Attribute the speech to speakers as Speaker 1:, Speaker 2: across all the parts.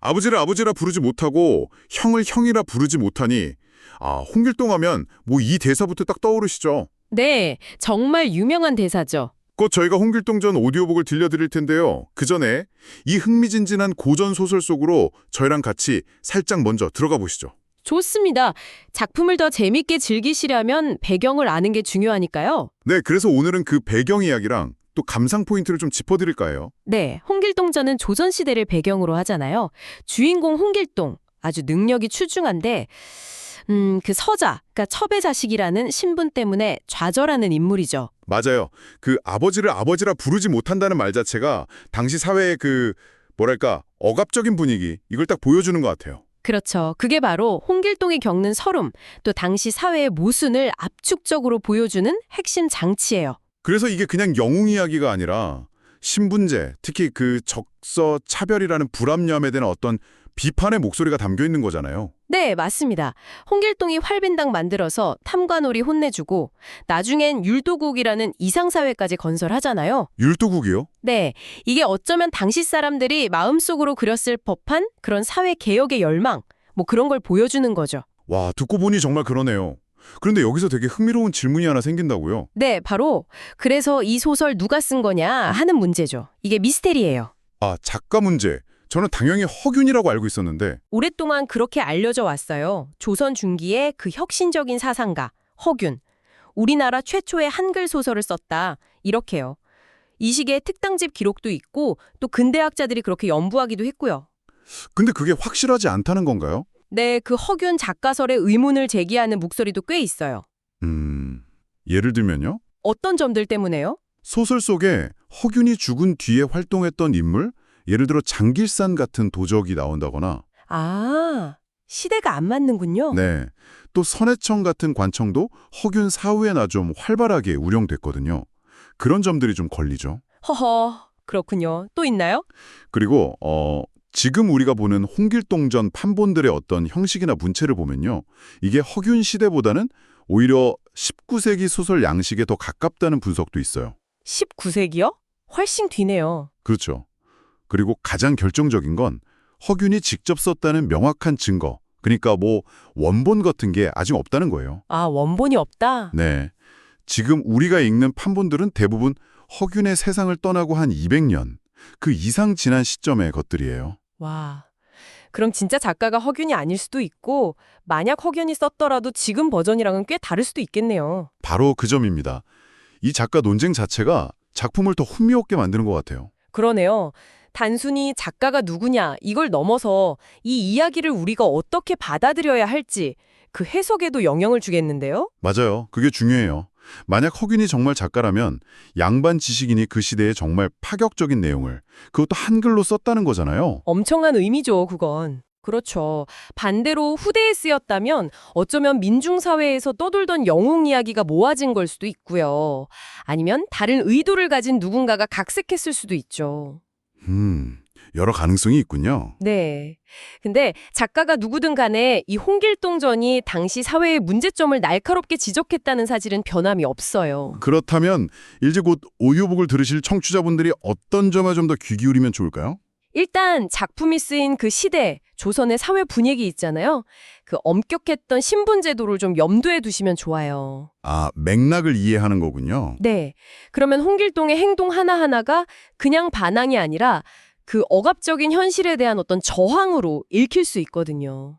Speaker 1: 아버지를 아버지라 부르지 못하고 형을 형이라 부르지 못하니 홍길동 하면 뭐 이 대사부터 딱 떠오르시죠?
Speaker 2: 네, 정말 유명한 대사죠.
Speaker 1: 곧 저희가 홍길동 전 오디오북을 들려드릴 텐데요. 그 전에 이 흥미진진한 고전 소설 속으로 저희랑 같이 살짝 먼저 들어가 보시죠.
Speaker 2: 좋습니다. 작품을 더 재밌게 즐기시려면 배경을 아는 게 중요하니까요.
Speaker 1: 네, 그래서 오늘은 그 배경 이야기랑 또 감상 포인트를 좀 짚어드릴까 해요.
Speaker 2: 네, 홍길동전은 조선시대를 배경으로 하잖아요. 주인공 홍길동, 아주 능력이 출중한데 그 서자, 그러니까 첩의 자식이라는 신분 때문에 좌절하는 인물이죠.
Speaker 1: 맞아요. 그 아버지를 아버지라 부르지 못한다는 말 자체가 당시 사회의 그 뭐랄까 억압적인 분위기 이걸 딱 보여주는 것 같아요.
Speaker 2: 그렇죠. 그게 바로 홍길동이 겪는 서름, 또 당시 사회의 모순을 압축적으로 보여주는 핵심 장치예요.
Speaker 1: 그래서 이게 그냥 영웅 이야기가 아니라 신분제, 특히 그 적서 차별이라는 불합리함에 대한 어떤 비판의 목소리가 담겨 있는 거잖아요.
Speaker 2: 네, 맞습니다. 홍길동이 활빈당 만들어서 탐관오리 혼내주고 나중엔 율도국이라는 이상사회까지 건설하잖아요.
Speaker 1: 율도국이요?
Speaker 2: 네, 이게 어쩌면 당시 사람들이 마음속으로 그렸을 법한 그런 사회 개혁의 열망, 뭐 그런 걸 보여주는 거죠.
Speaker 1: 와, 듣고 보니 정말 그러네요. 그런데 여기서 되게 흥미로운 질문이 하나 생긴다고요?
Speaker 2: 네, 바로 그래서 이 소설 누가 쓴 거냐 하는 문제죠. 이게 미스테리예요.
Speaker 1: 작가 문제. 저는 당연히 허균이라고 알고 있었는데
Speaker 2: 오랫동안 그렇게 알려져 왔어요. 조선 중기의 그 혁신적인 사상가, 허균. 우리나라 최초의 한글 소설을 썼다. 이렇게요. 이 시기에 특당집 기록도 있고 또 근대학자들이 그렇게 연구하기도 했고요.
Speaker 1: 근데 그게 확실하지 않다는 건가요?
Speaker 2: 네, 그 허균 작가설에 의문을 제기하는 목소리도 꽤 있어요.
Speaker 1: 예를 들면요?
Speaker 2: 어떤 점들 때문에요?
Speaker 1: 소설 속에 허균이 죽은 뒤에 활동했던 인물? 예를 들어 장길산 같은 도적이 나온다거나
Speaker 2: 아, 시대가 안 맞는군요.
Speaker 1: 네, 또 선해청 같은 관청도 허균 사후에나 좀 활발하게 운영됐거든요. 그런 점들이 좀 걸리죠.
Speaker 2: 허허, 그렇군요. 또 있나요?
Speaker 1: 그리고 지금 우리가 보는 홍길동전 판본들의 어떤 형식이나 문체를 보면요. 이게 허균 시대보다는 오히려 19세기 소설 양식에 더 가깝다는 분석도 있어요.
Speaker 2: 19세기요? 훨씬 뒤네요.
Speaker 1: 그렇죠. 그리고 가장 결정적인 건 허균이 직접 썼다는 명확한 증거, 그러니까 뭐 원본 같은 게 아직 없다는 거예요.
Speaker 2: 아, 원본이 없다?
Speaker 1: 네. 지금 우리가 읽는 판본들은 대부분 허균의 세상을 떠나고 한 200년, 그 이상 지난 시점의 것들이에요.
Speaker 2: 와, 그럼 진짜 작가가 허균이 아닐 수도 있고 만약 허균이 썼더라도 지금 버전이랑은 꽤 다를 수도 있겠네요.
Speaker 1: 바로 그 점입니다. 이 작가 논쟁 자체가 작품을 더 흥미롭게 만드는 것 같아요.
Speaker 2: 그러네요. 단순히 작가가 누구냐 이걸 넘어서 이 이야기를 우리가 어떻게 받아들여야 할지 그 해석에도 영향을 주겠는데요?
Speaker 1: 맞아요. 그게 중요해요. 만약 허균이 정말 작가라면 양반 지식인이 그 시대에 정말 파격적인 내용을 그것도 한글로 썼다는 거잖아요.
Speaker 2: 엄청난 의미죠, 그건. 그렇죠. 반대로 후대에 쓰였다면 어쩌면 민중사회에서 떠돌던 영웅 이야기가 모아진 걸 수도 있고요. 아니면 다른 의도를 가진 누군가가 각색했을 수도 있죠.
Speaker 1: 여러 가능성이 있군요.
Speaker 2: 네. 근데 작가가 누구든 간에 이 홍길동전이 당시 사회의 문제점을 날카롭게 지적했다는 사실은 변함이 없어요.
Speaker 1: 그렇다면 이제 곧 오디오북을 들으실 청취자분들이 어떤 점에 좀 더 귀 기울이면 좋을까요?
Speaker 2: 일단 작품이 쓰인 그 시대, 조선의 사회 분위기 있잖아요. 그 엄격했던 신분제도를 좀 염두에 두시면 좋아요.
Speaker 1: 맥락을 이해하는 거군요.
Speaker 2: 네. 그러면 홍길동의 행동 하나하나가 그냥 반항이 아니라 그 억압적인 현실에 대한 어떤 저항으로 읽힐 수 있거든요.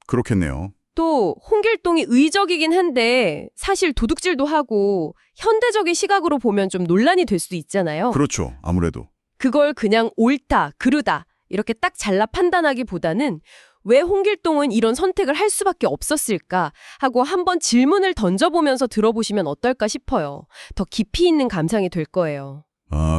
Speaker 1: 그렇겠네요.
Speaker 2: 또 홍길동이 의적이긴 한데 사실 도둑질도 하고 현대적인 시각으로 보면 좀 논란이 될 수도 있잖아요.
Speaker 1: 그렇죠. 아무래도.
Speaker 2: 그걸 그냥 옳다, 그르다 이렇게 딱 잘라 판단하기보다는 왜 홍길동은 이런 선택을 할 수밖에 없었을까 하고 한번 질문을 던져보면서 들어보시면 어떨까 싶어요. 더 깊이 있는 감상이 될 거예요.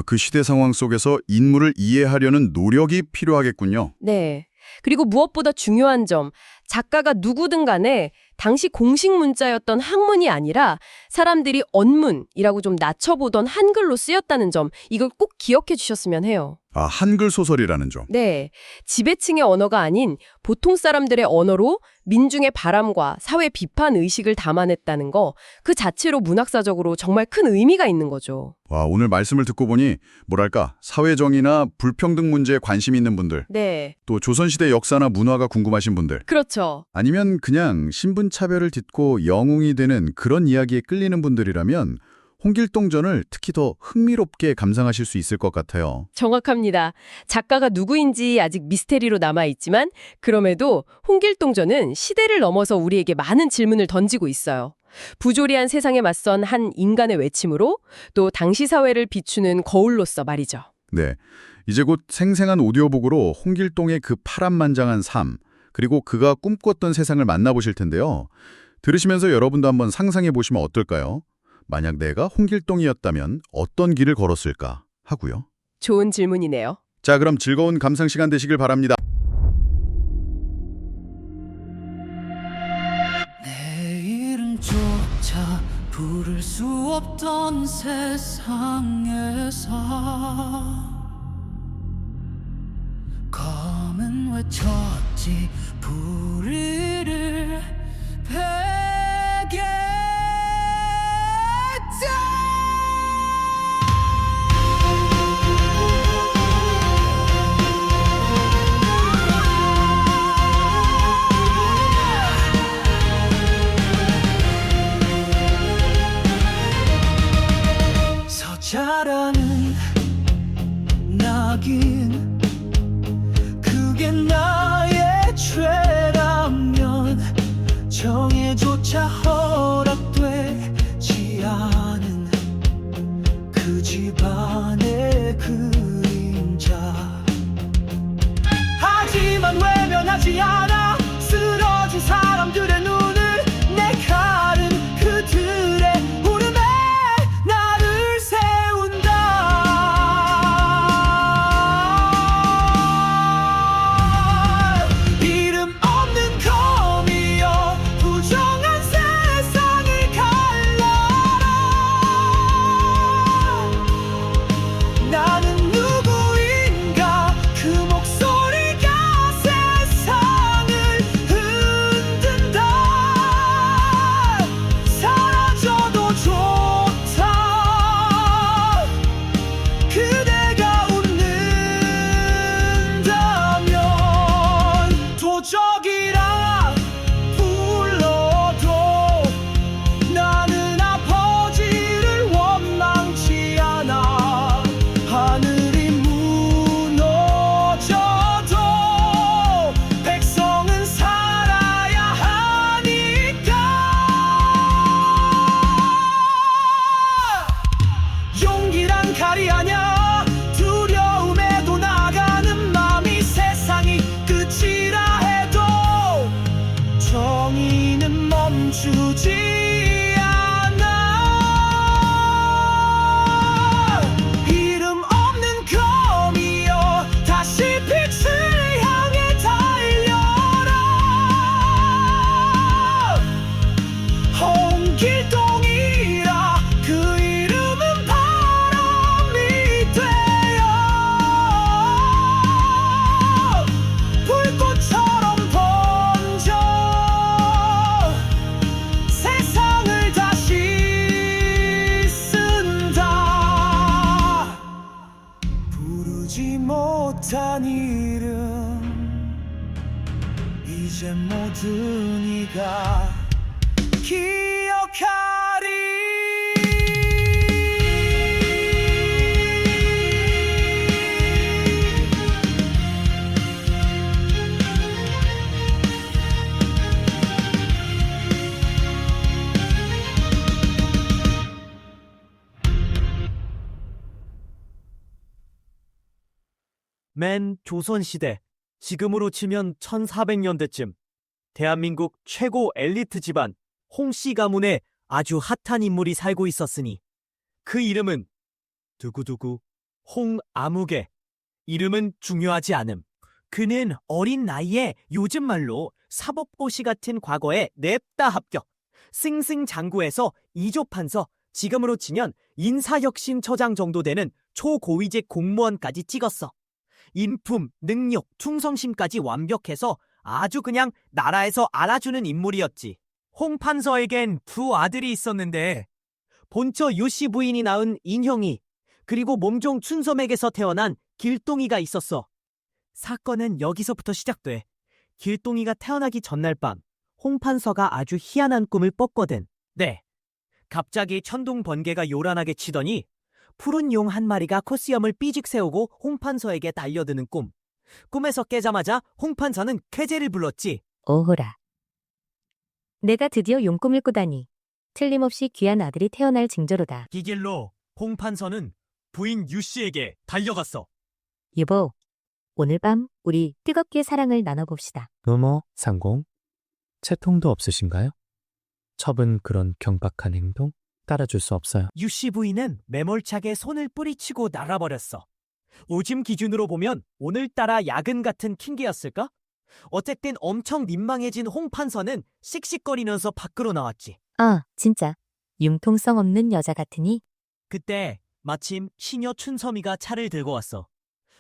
Speaker 1: 그 시대 상황 속에서 인물을 이해하려는 노력이 필요하겠군요.
Speaker 2: 네. 그리고 무엇보다 중요한 점, 작가가 누구든 간에 당시 공식 문자였던 학문이 아니라 사람들이 언문이라고 좀 낮춰보던 한글로 쓰였다는 점, 이걸 꼭 기억해 주셨으면 해요.
Speaker 1: 아, 한글 소설이라는 점.
Speaker 2: 네, 지배층의 언어가 아닌 보통 사람들의 언어로 민중의 바람과 사회 비판 의식을 담아냈다는 거, 그 자체로 문학사적으로 정말 큰 의미가 있는 거죠.
Speaker 1: 와, 오늘 말씀을 듣고 보니 뭐랄까 사회정의나 불평등 문제에 관심 있는 분들,
Speaker 2: 네,
Speaker 1: 또 조선시대 역사나 문화가 궁금하신 분들,
Speaker 2: 그렇죠.
Speaker 1: 아니면 그냥 신분차별을 딛고 영웅이 되는 그런 이야기에 끌리는 분들이라면 홍길동전을 특히 더 흥미롭게 감상하실 수 있을 것 같아요.
Speaker 2: 정확합니다. 작가가 누구인지 아직 미스테리로 남아있지만 그럼에도 홍길동전은 시대를 넘어서 우리에게 많은 질문을 던지고 있어요. 부조리한 세상에 맞선 한 인간의 외침으로 또 당시 사회를 비추는 거울로서 말이죠.
Speaker 1: 네, 이제 곧 생생한 오디오북으로 홍길동의 그 파란만장한 삶, 그리고 그가 꿈꿨던 세상을 만나보실 텐데요. 들으시면서 여러분도 한번 상상해 보시면 어떨까요? 만약 내가 홍길동이었다면 어떤 길을 걸었을까 하고요.
Speaker 2: 좋은 질문이네요.
Speaker 1: 자, 그럼 즐거운 감상 시간 되시길 바랍니다.
Speaker 3: 내 이름조차 부를 수 없던 세상에서 검은 외쳤지 불의를 베겠다. 서자라는 낙인 그게 나의 죄라면 정의조차 허락되지 않은 그 집안의 그림자 하지만 외면하지 않아 쓰러진 사람들의 눈을 내 가른 그들의 울음에 나를 세운다. 이름 없는 검이여 부정한 세상을 갈라라. 나는 누구인가 그 목소리가 세상을 흔든다. 사라져도 좋다. 그대가 웃는다면 도적이라 불러도 나는 아버지를 원망치 않아. 하늘이 무너져도 백성은 살아야 하니까. 용기란 칼이 아냐 두려움에도 나가는 맘이 세상이 끝이라 해도 정의는 멈추지 않아. 이름 없는 검이여 다시 빛을 향해 달려라. 홍길동이라 그 이름은 바람이 되어 불꽃처럼 번져 세상을 다시 쓴다. 부르지 못한 이름 이제 모두 네가 기억하리.
Speaker 4: 맨 조선시대, 지금으로 치면 1400년대쯤 대한민국 최고 엘리트 집안 홍씨 가문에 아주 핫한 인물이 살고 있었으니 그 이름은 두구두구 홍아무개. 이름은 중요하지 않음. 그는 어린 나이에 요즘 말로 사법고시 같은 과거에 냅다 합격. 승승장구해서 이조판서, 지금으로 치면 인사혁신처장 정도 되는 초고위직 공무원까지 찍었어. 인품, 능력, 충성심까지 완벽해서 아주 그냥 나라에서 알아주는 인물이었지. 홍판서에겐 두 아들이 있었는데 본처 유씨 부인이 낳은 인형이 그리고 몸종 춘섬에게서 태어난 길동이가 있었어. 사건은 여기서부터 시작돼. 길동이가 태어나기 전날 밤 홍판서가 아주 희한한 꿈을 꿨거든. 네. 갑자기 천둥 번개가 요란하게 치더니 푸른 용 한 마리가 코수염을 삐직 세우고 홍판서에게 달려드는 꿈. 꿈에서 깨자마자 홍판서는 쾌재를 불렀지.
Speaker 5: 오호라. 내가 드디어 용꿈을 꾸다니. 틀림없이 귀한 아들이 태어날 징조로다.
Speaker 4: 이 길로 홍판서는 부인 유씨에게 달려갔어.
Speaker 5: 여보, 오늘 밤 우리 뜨겁게 사랑을 나눠봅시다.
Speaker 6: 어머, 상공. 채통도 없으신가요? 첩은 그런 경박한 행동 따라줄 수 없어요.
Speaker 4: 유씨 부인은 매몰차게 손을 뿌리치고 날아버렸어. 요즘 기준으로 보면 오늘따라 야근 같은 킹기였을까? 어쨌든 엄청 민망해진 홍판서는 씩씩거리면서 밖으로 나왔지.
Speaker 5: 아, 진짜. 융통성 없는 여자 같으니.
Speaker 4: 그때 마침 시녀 춘섬이가 차를 들고 왔어.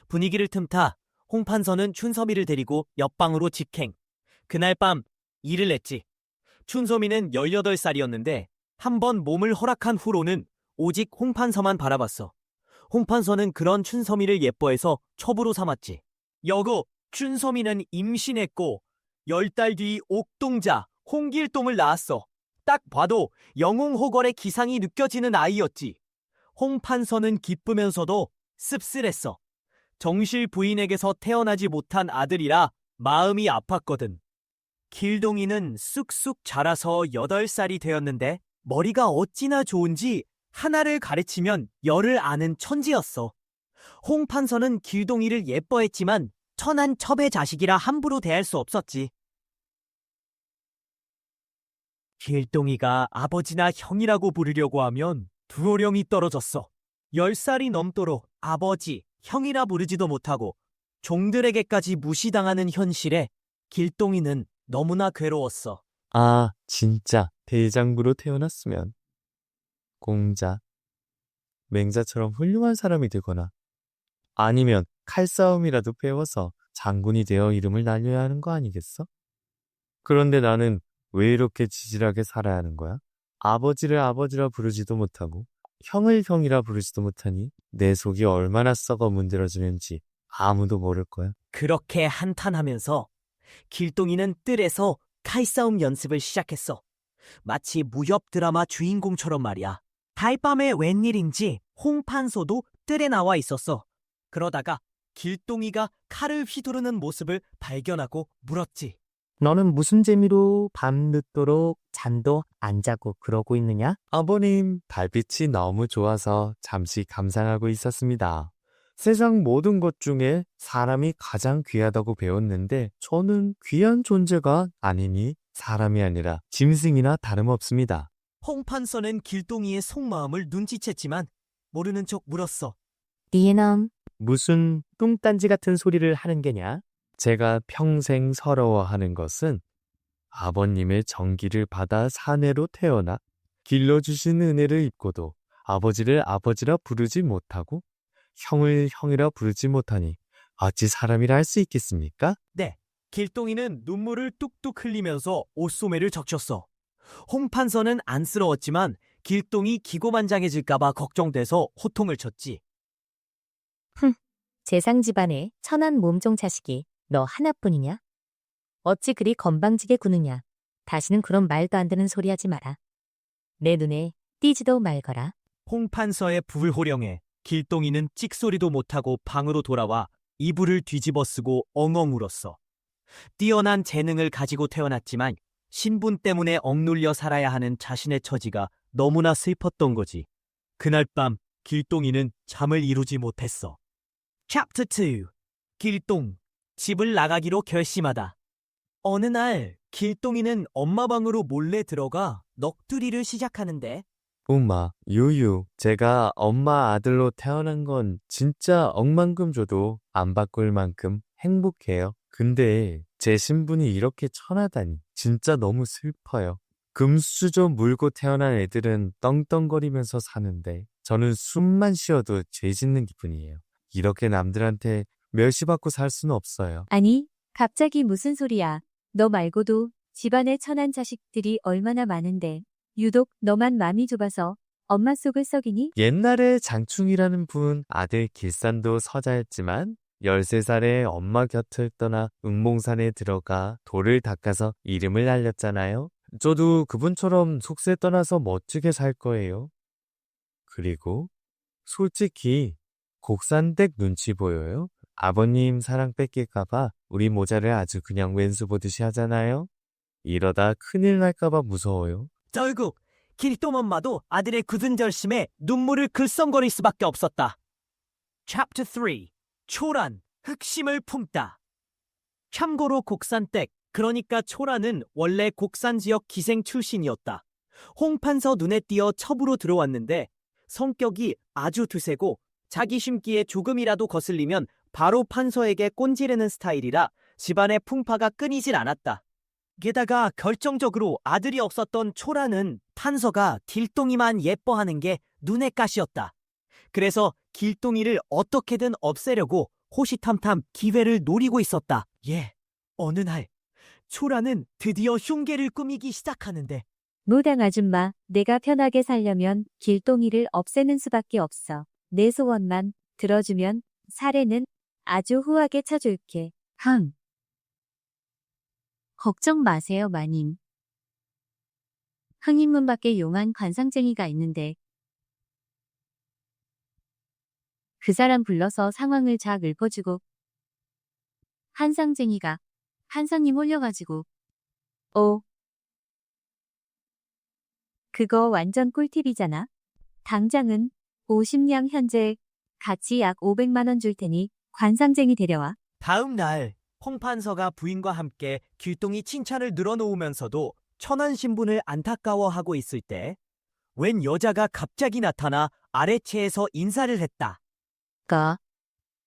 Speaker 4: 분위기를 틈타 홍판서는 춘섬이를 데리고 옆방으로 직행. 그날 밤 일을 했지. 춘섬이는 18살이었는데 한 번 몸을 허락한 후로는 오직 홍판서만 바라봤어. 홍판서는 그런 춘섬이를 예뻐해서 첩으로 삼았지. 여고 춘섬이는 임신했고 10달 뒤 옥동자 홍길동을 낳았어. 딱 봐도 영웅호걸의 기상이 느껴지는 아이였지. 홍판서는 기쁘면서도 씁쓸했어. 정실 부인에게서 태어나지 못한 아들이라 마음이 아팠거든. 길동이는 쑥쑥 자라서 8살이 되었는데 머리가 어찌나 좋은지 하나를 가르치면 열을 아는 천지였어. 홍판서는 길동이를 예뻐했지만 천한 첩의 자식이라 함부로 대할 수 없었지. 길동이가 아버지나 형이라고 부르려고 하면 두어령이 떨어졌어. 10살이 넘도록 아버지, 형이라 부르지도 못하고 종들에게까지 무시당하는 현실에 길동이는 너무나 괴로웠어.
Speaker 6: 아, 진짜 대장부로 태어났으면 공자, 맹자처럼 훌륭한 사람이 되거나 아니면 칼싸움이라도 배워서 장군이 되어 이름을 날려야 하는 거 아니겠어? 그런데 나는 왜 이렇게 지질하게 살아야 하는 거야? 아버지를 아버지라 부르지도 못하고 형을 형이라 부르지도 못하니 내 속이 얼마나 썩어 문드러지는지 아무도 모를 거야.
Speaker 4: 그렇게 한탄하면서 길동이는 뜰에서 칼싸움 연습을 시작했어. 마치 무협 드라마 주인공처럼 말이야. 달밤에 웬일인지 홍판서도 뜰에 나와 있었어. 그러다가 길동이가 칼을 휘두르는 모습을 발견하고 물었지.
Speaker 6: 너는 무슨 재미로 밤늦도록 잠도 안 자고 그러고 있느냐? 아버님, 달빛이 너무 좋아서 잠시 감상하고 있었습니다. 세상 모든 것 중에 사람이 가장 귀하다고 배웠는데 저는 귀한 존재가 아니니 사람이 아니라 짐승이나 다름없습니다.
Speaker 4: 홍판서는 길동이의 속마음을 눈치챘지만 모르는 척 물었어.
Speaker 5: 니에넘,
Speaker 6: 무슨 뚱딴지 같은 소리를 하는 게냐? 제가 평생 서러워하는 것은 아버님의 정기를 받아 사내로 태어나 길러주신 은혜를 입고도 아버지를 아버지라 부르지 못하고 형을 형이라 부르지 못하니 어찌 사람이라 할 수 있겠습니까?
Speaker 4: 네, 길동이는 눈물을 뚝뚝 흘리면서 옷소매를 적셨어. 홍판서는 안쓰러웠지만 길동이 기고만장해질까봐 걱정돼서 호통을 쳤지.
Speaker 5: 재상 집안의 천한 몸종 자식이 너 하나뿐이냐? 어찌 그리 건방지게 구느냐? 다시는 그런 말도 안 되는 소리 하지 마라. 내 눈에 띄지도 말거라.
Speaker 4: 홍판서의 불호령에 길동이는 찍소리도 못하고 방으로 돌아와 이불을 뒤집어 쓰고 엉엉 울었어. 뛰어난 재능을 가지고 태어났지만 신분 때문에 억눌려 살아야 하는 자신의 처지가 너무나 슬펐던 거지. 그날 밤 길동이는 잠을 이루지 못했어. 챕터 2. 길동, 집을 나가기로 결심하다. 어느 날 길동이는 엄마 방으로 몰래 들어가 넋두리를 시작하는데
Speaker 6: 엄마, 유유, 제가 엄마 아들로 태어난 건 진짜 억만큼 줘도 안 바꿀 만큼 행복해요. 근데 제 신분이 이렇게 천하다니 진짜 너무 슬퍼요. 금수저 물고 태어난 애들은 떵떵거리면서 사는데 저는 숨만 쉬어도 죄 짓는 기분이에요. 이렇게 남들한테 멸시받고 살 수는 없어요.
Speaker 5: 아니, 갑자기 무슨 소리야. 너 말고도 집안에 천한 자식들이 얼마나 많은데 유독 너만 마음이 좁아서 엄마 속을 썩이니?
Speaker 6: 옛날에 장충이라는 분 아들 길산도 서자였지만 13살에 엄마 곁을 떠나 응몽산에 들어가 돌을 닦아서 이름을 날렸잖아요. 저도 그분처럼 속세 떠나서 멋지게 살 거예요. 그리고 솔직히 곡산댁 눈치 보여요? 아버님 사랑 뺏길까봐 우리 모자를 아주 그냥 왼수 보듯이 하잖아요. 이러다 큰일 날까봐 무서워요.
Speaker 4: 결국 길동 엄마도 아들의 굳은 결심에 눈물을 글썽거릴 수밖에 없었다. Chapter 3. 초란, 흑심을 품다. 참고로 곡산댁, 그러니까 초란은 원래 곡산 지역 기생 출신이었다. 홍판서 눈에 띄어 첩으로 들어왔는데 성격이 아주 드세고 자기 심기에 조금이라도 거슬리면 바로 판서에게 꼰지르는 스타일이라 집안의 풍파가 끊이질 않았다. 게다가 결정적으로 아들이 없었던 초라는 판서가 길동이만 예뻐하는 게 눈에 가시였다. 그래서 길동이를 어떻게든 없애려고 호시탐탐 기회를 노리고 있었다. 어느 날 초라는 드디어 흉계를 꾸미기 시작하는데
Speaker 5: 무당 아줌마, 내가 편하게 살려면 길동이를 없애는 수밖에 없어. 내 소원만 들어주면 사례는 아주 후하게 쳐줄게. 걱정 마세요, 마님. 흥인문 밖에 용한 관상쟁이가 있는데 그 사람 불러서 상황을 잘 읊어주고 한상쟁이가 한상님 홀려가지고 그거 완전 꿀팁이잖아. 당장은 50냥 현재 같이 약 500만 원 줄 테니 관상쟁이 데려와.
Speaker 4: 다음 날 홍판서가 부인과 함께 길동이 칭찬을 늘어놓으면서도 천한 신분을 안타까워하고 있을 때 웬 여자가 갑자기 나타나 아래채에서 인사를 했다.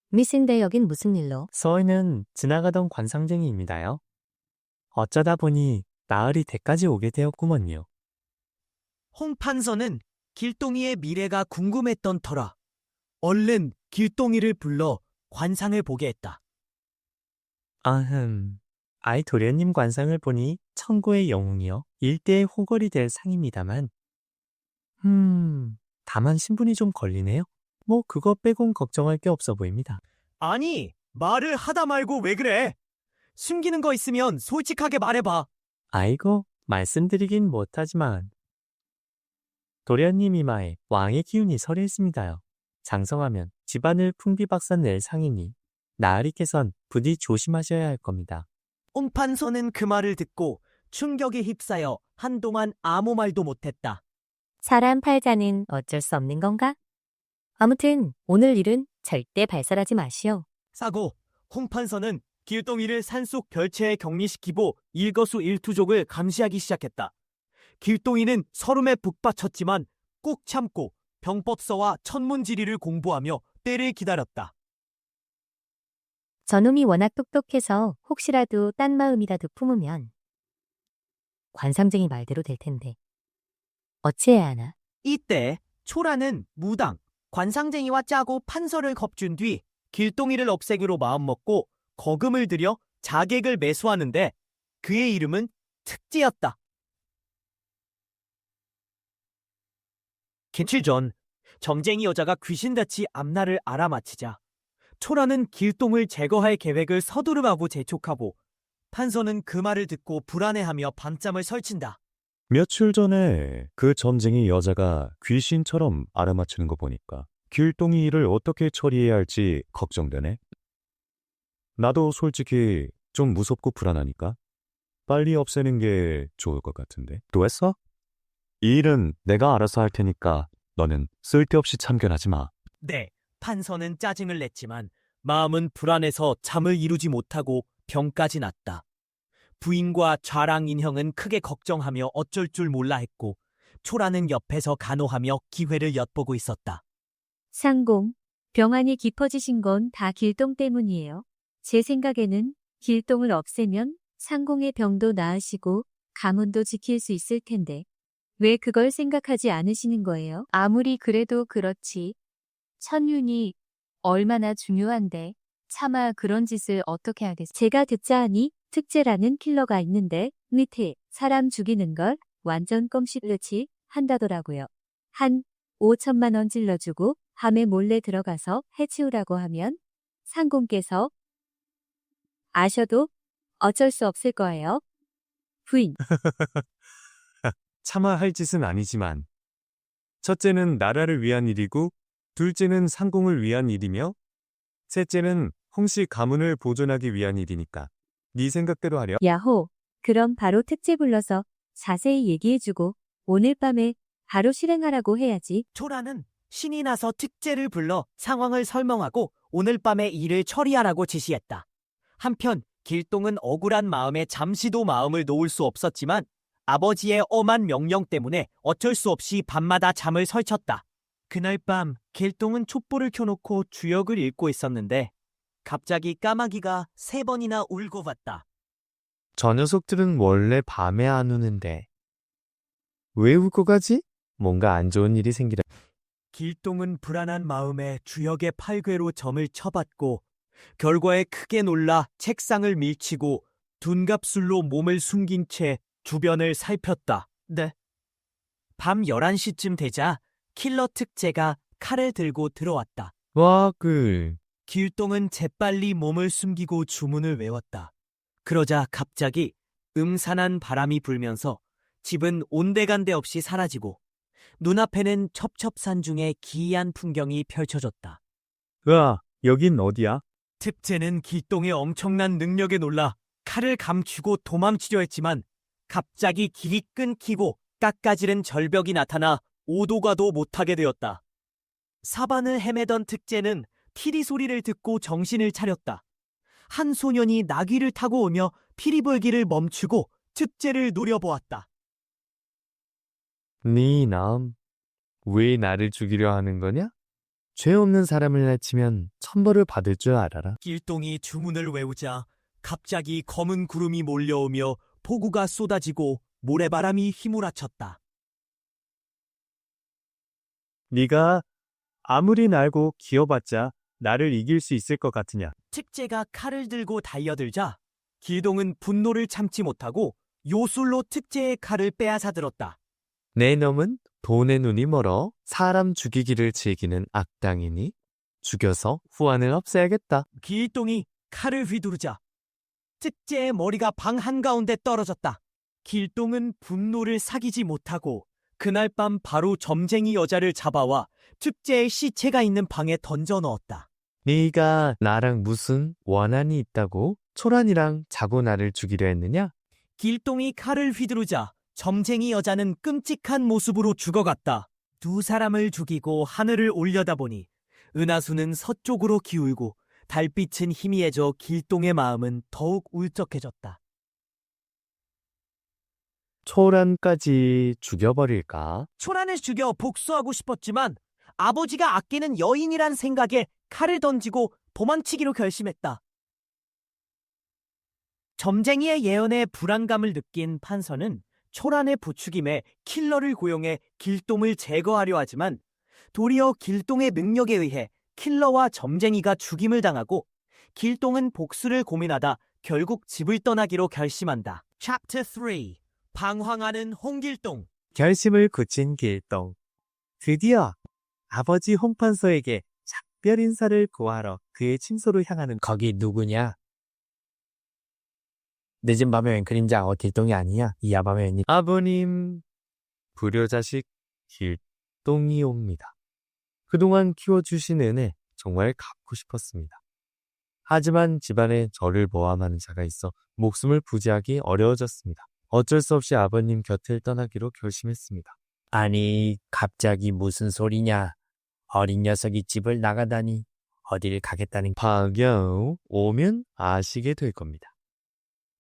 Speaker 5: 미신데 여긴 무슨 일로?
Speaker 6: 저희는 지나가던 관상쟁이입니다요. 어쩌다 보니 나으리 댁까지 오게 되었구먼요.
Speaker 4: 홍판서는 길동이의 미래가 궁금했던 터라 얼른 길동이를 불러 관상을 보게 했다.
Speaker 6: 아이 도련님 관상을 보니 천고의 영웅이요. 일대의 호걸이 될 상입니다만. 다만 신분이 좀 걸리네요. 뭐 그거 빼곤 걱정할 게 없어 보입니다.
Speaker 4: 아니, 말을 하다 말고 왜 그래? 숨기는 거 있으면 솔직하게 말해봐.
Speaker 6: 아이고, 말씀드리긴 못하지만 도련님 이마에 왕의 기운이 서려 있습니다요. 장성하면 집안을 풍비박산 낼 상이니 나으리께선 부디 조심하셔야 할 겁니다.
Speaker 4: 홍판서는 그 말을 듣고 충격에 휩싸여 한동안 아무 말도 못했다.
Speaker 5: 사람 팔자는 어쩔 수 없는 건가? 아무튼 오늘 일은 절대 발설하지 마시오.
Speaker 4: 사고 홍판서는 길동이를 산속 별채에 격리시키고 일거수일투족을 감시하기 시작했다. 길동이는 서름에 북받쳤지만 꾹 참고 병법서와 천문지리를 공부하며 때를 기다렸다.
Speaker 5: 저놈이 워낙 똑똑해서 혹시라도 딴 마음이라도 품으면 관상쟁이 말대로 될 텐데 어찌해야 하나?
Speaker 4: 이때 초라는 무당, 관상쟁이와 짜고 판서를 겁준 뒤 길동이를 없애기로 마음먹고 거금을 들여 자객을 매수하는데 그의 이름은 특지였다. 며칠 전 점쟁이 여자가 귀신같이 앞날을 알아맞히자 초라는 길동을 제거할 계획을 서두름하고 재촉하고 판서는 그 말을 듣고 불안해하며 밤잠을 설친다.
Speaker 7: 며칠 전에 그 점쟁이 여자가 귀신처럼 알아맞히는 거 보니까 길동이 일을 어떻게 처리해야 할지 걱정되네. 나도 솔직히 좀 무섭고 불안하니까 빨리 없애는 게 좋을 것 같은데. 또 했어? 이 일은 내가 알아서 할 테니까 너는 쓸데없이 참견하지 마.
Speaker 4: 네, 판서는 짜증을 냈지만 마음은 불안해서 잠을 이루지 못하고 병까지 났다. 부인과 좌랑 인형은 크게 걱정하며 어쩔 줄 몰라 했고 초라는 옆에서 간호하며 기회를 엿보고 있었다.
Speaker 5: 상공, 병환이 깊어지신 건 다 길동 때문이에요. 제 생각에는 길동을 없애면 상공의 병도 나으시고 가문도 지킬 수 있을 텐데 왜 그걸 생각하지 않으시는 거예요? 아무리 그래도 그렇지. 천윤이 얼마나 중요한데. 차마 그런 짓을 어떻게 하겠어. 제가 듣자 하니 특제라는 킬러가 있는데 밑에 사람 죽이는 걸 완전 껌씹듯이 한다더라고요. 한 5천만 원 질러주고 밤에 몰래 들어가서 해치우라고 하면 상공께서 아셔도 어쩔 수 없을 거예요. 부인.
Speaker 7: 차마 할 짓은 아니지만 첫째는 나라를 위한 일이고 둘째는 상공을 위한 일이며 셋째는 홍씨 가문을 보존하기 위한 일이니까 네 생각대로 하렴.
Speaker 5: 야호. 그럼 바로 특제 불러서 자세히 얘기해주고 오늘 밤에 바로 실행하라고 해야지.
Speaker 4: 초라는 신이 나서 특제를 불러 상황을 설명하고 오늘 밤에 일을 처리하라고 지시했다. 한편 길동은 억울한 마음에 잠시도 마음을 놓을 수 없었지만 아버지의 엄한 명령 때문에 어쩔 수 없이 밤마다 잠을 설쳤다. 그날 밤 길동은 촛불을 켜놓고 주역을 읽고 있었는데 갑자기 까마귀가 3번이나 울고 왔다.
Speaker 6: 저 녀석들은 원래 밤에 안 우는데 왜 울고 가지? 뭔가 안 좋은 일이 생기려.
Speaker 4: 길동은 불안한 마음에 주역의 팔괘로 점을 쳐봤고 결과에 크게 놀라 책상을 밀치고 둔갑술로 몸을 숨긴 채 주변을 살폈다. 네. 밤 11시쯤 되자 킬러 특제가 칼을 들고 들어왔다.
Speaker 6: 와,
Speaker 4: 길동은 재빨리 몸을 숨기고 주문을 외웠다. 그러자 갑자기 음산한 바람이 불면서 집은 온데간데 없이 사라지고 눈앞에는 첩첩산중의 기이한 풍경이 펼쳐졌다.
Speaker 7: 으아, 여긴 어디야?
Speaker 4: 특제는 길동의 엄청난 능력에 놀라 칼을 감추고 도망치려 했지만 갑자기 길이 끊기고 깎아지른 절벽이 나타나 오도 가도 못하게 되었다. 사반을 헤매던 특제는 피리 소리를 듣고 정신을 차렸다. 한 소년이 나귀를 타고 오며 피리 불기를 멈추고 특제를 노려보았다.
Speaker 6: 네 남, 왜 나를 죽이려 하는 거냐? 죄 없는 사람을 해치면 천벌을 받을 줄 알아라.
Speaker 4: 길동이 주문을 외우자 갑자기 검은 구름이 몰려오며 폭우가 쏟아지고 모래바람이 휘몰아쳤다.
Speaker 7: 네가 아무리 날고 기어봤자 나를 이길 수 있을 것 같으냐?
Speaker 4: 특제가 칼을 들고 달려들자 길동은 분노를 참지 못하고 요술로 특제의 칼을 빼앗아 들었다.
Speaker 6: 내 놈은 돈에 눈이 멀어 사람 죽이기를 즐기는 악당이니 죽여서 후환을 없애야겠다.
Speaker 4: 길동이 칼을 휘두르자 특제의 머리가 방 한가운데 떨어졌다. 길동은 분노를 사기지 못하고 그날 밤 바로 점쟁이 여자를 잡아와 특제의 시체가 있는 방에 던져 넣었다.
Speaker 6: 네가 나랑 무슨 원한이 있다고 초란이랑 자고 나를 죽이려 했느냐?
Speaker 4: 길동이 칼을 휘두르자 점쟁이 여자는 끔찍한 모습으로 죽어갔다. 두 사람을 죽이고 하늘을 올려다보니 은하수는 서쪽으로 기울고 달빛은 희미해져 길동의 마음은 더욱 울적해졌다.
Speaker 6: 초란까지 죽여버릴까?
Speaker 4: 초란을 죽여 복수하고 싶었지만 아버지가 아끼는 여인이란 생각에 칼을 던지고 도망치기로 결심했다. 점쟁이의 예언에 불안감을 느낀 판서는 초란의 부추김에 킬러를 고용해 길동을 제거하려 하지만 도리어 길동의 능력에 의해 킬러와 점쟁이가 죽임을 당하고 길동은 복수를 고민하다 결국 집을 떠나기로 결심한다. Chapter 3 방황하는 홍길동.
Speaker 6: 결심을 굳힌 길동. 드디어 아버지 홍판서에게 작별 인사를 구하러 그의 침소로 향하는.
Speaker 8: 거기 누구냐? 늦은 밤에 웬 그림자 길동이 아니야? 이 야밤에 웬일?
Speaker 6: 아버님, 불효자식 길동이 옵니다. 그동안 키워주신 은혜 정말 갚고 싶었습니다. 하지만 집안에 저를 모함하는 자가 있어 목숨을 부지하기 어려워졌습니다. 어쩔 수 없이 아버님 곁을 떠나기로 결심했습니다.
Speaker 8: 아니, 갑자기 무슨 소리냐? 어린 녀석이 집을 나가다니 어딜 가겠다는.
Speaker 6: 박야우 오면 아시게 될 겁니다.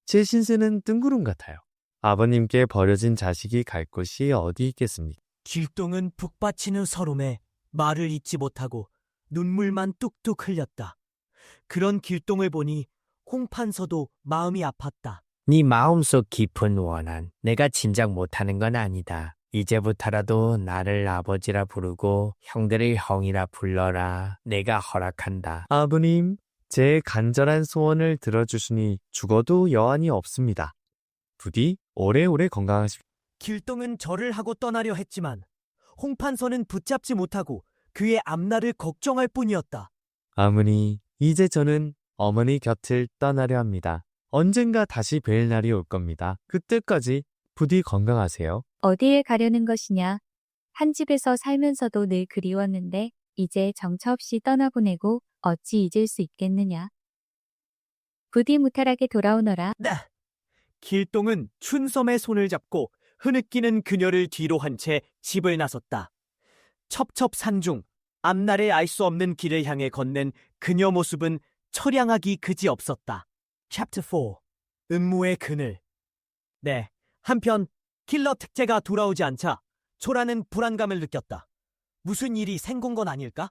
Speaker 6: 제 신세는 뜬구름 같아요. 아버님께 버려진 자식이 갈 곳이 어디 있겠습니까?
Speaker 4: 길동은 북받치는 서름에 말을 잇지 못하고 눈물만 뚝뚝 흘렸다. 그런 길동을 보니 홍판서도 마음이 아팠다.
Speaker 8: 네 마음속 깊은 원한, 내가 짐작 못하는 건 아니다. 이제부터라도 나를 아버지라 부르고 형들을 형이라 불러라. 내가 허락한다.
Speaker 6: 아버님, 제 간절한 소원을 들어주시니 죽어도 여한이 없습니다. 부디 오래오래 건강하십시오.
Speaker 4: 길동은 절을 하고 떠나려 했지만 홍판서는 붙잡지 못하고 그의 앞날을 걱정할 뿐이었다.
Speaker 6: 아무니 이제 저는 어머니 곁을 떠나려 합니다. 언젠가 다시 뵐 날이 올 겁니다. 그때까지 부디 건강하세요.
Speaker 5: 어디에 가려는 것이냐? 한 집에서 살면서도 늘 그리웠는데 이제 정처 없이 떠나보내고 어찌 잊을 수 있겠느냐? 부디 무탈하게 돌아오너라.
Speaker 4: 네. 길동은 춘섬의 손을 잡고 흐느끼는 그녀를 뒤로 한 채 집을 나섰다. 첩첩산중 앞날에 알 수 없는 길을 향해 걷는 그녀 모습은 처량하기 그지없었다. 챕터 4 음모의 그늘. 네, 한편 킬러 특제가 돌아오지 않자 초라는 불안감을 느꼈다. 무슨 일이 생긴 건 아닐까?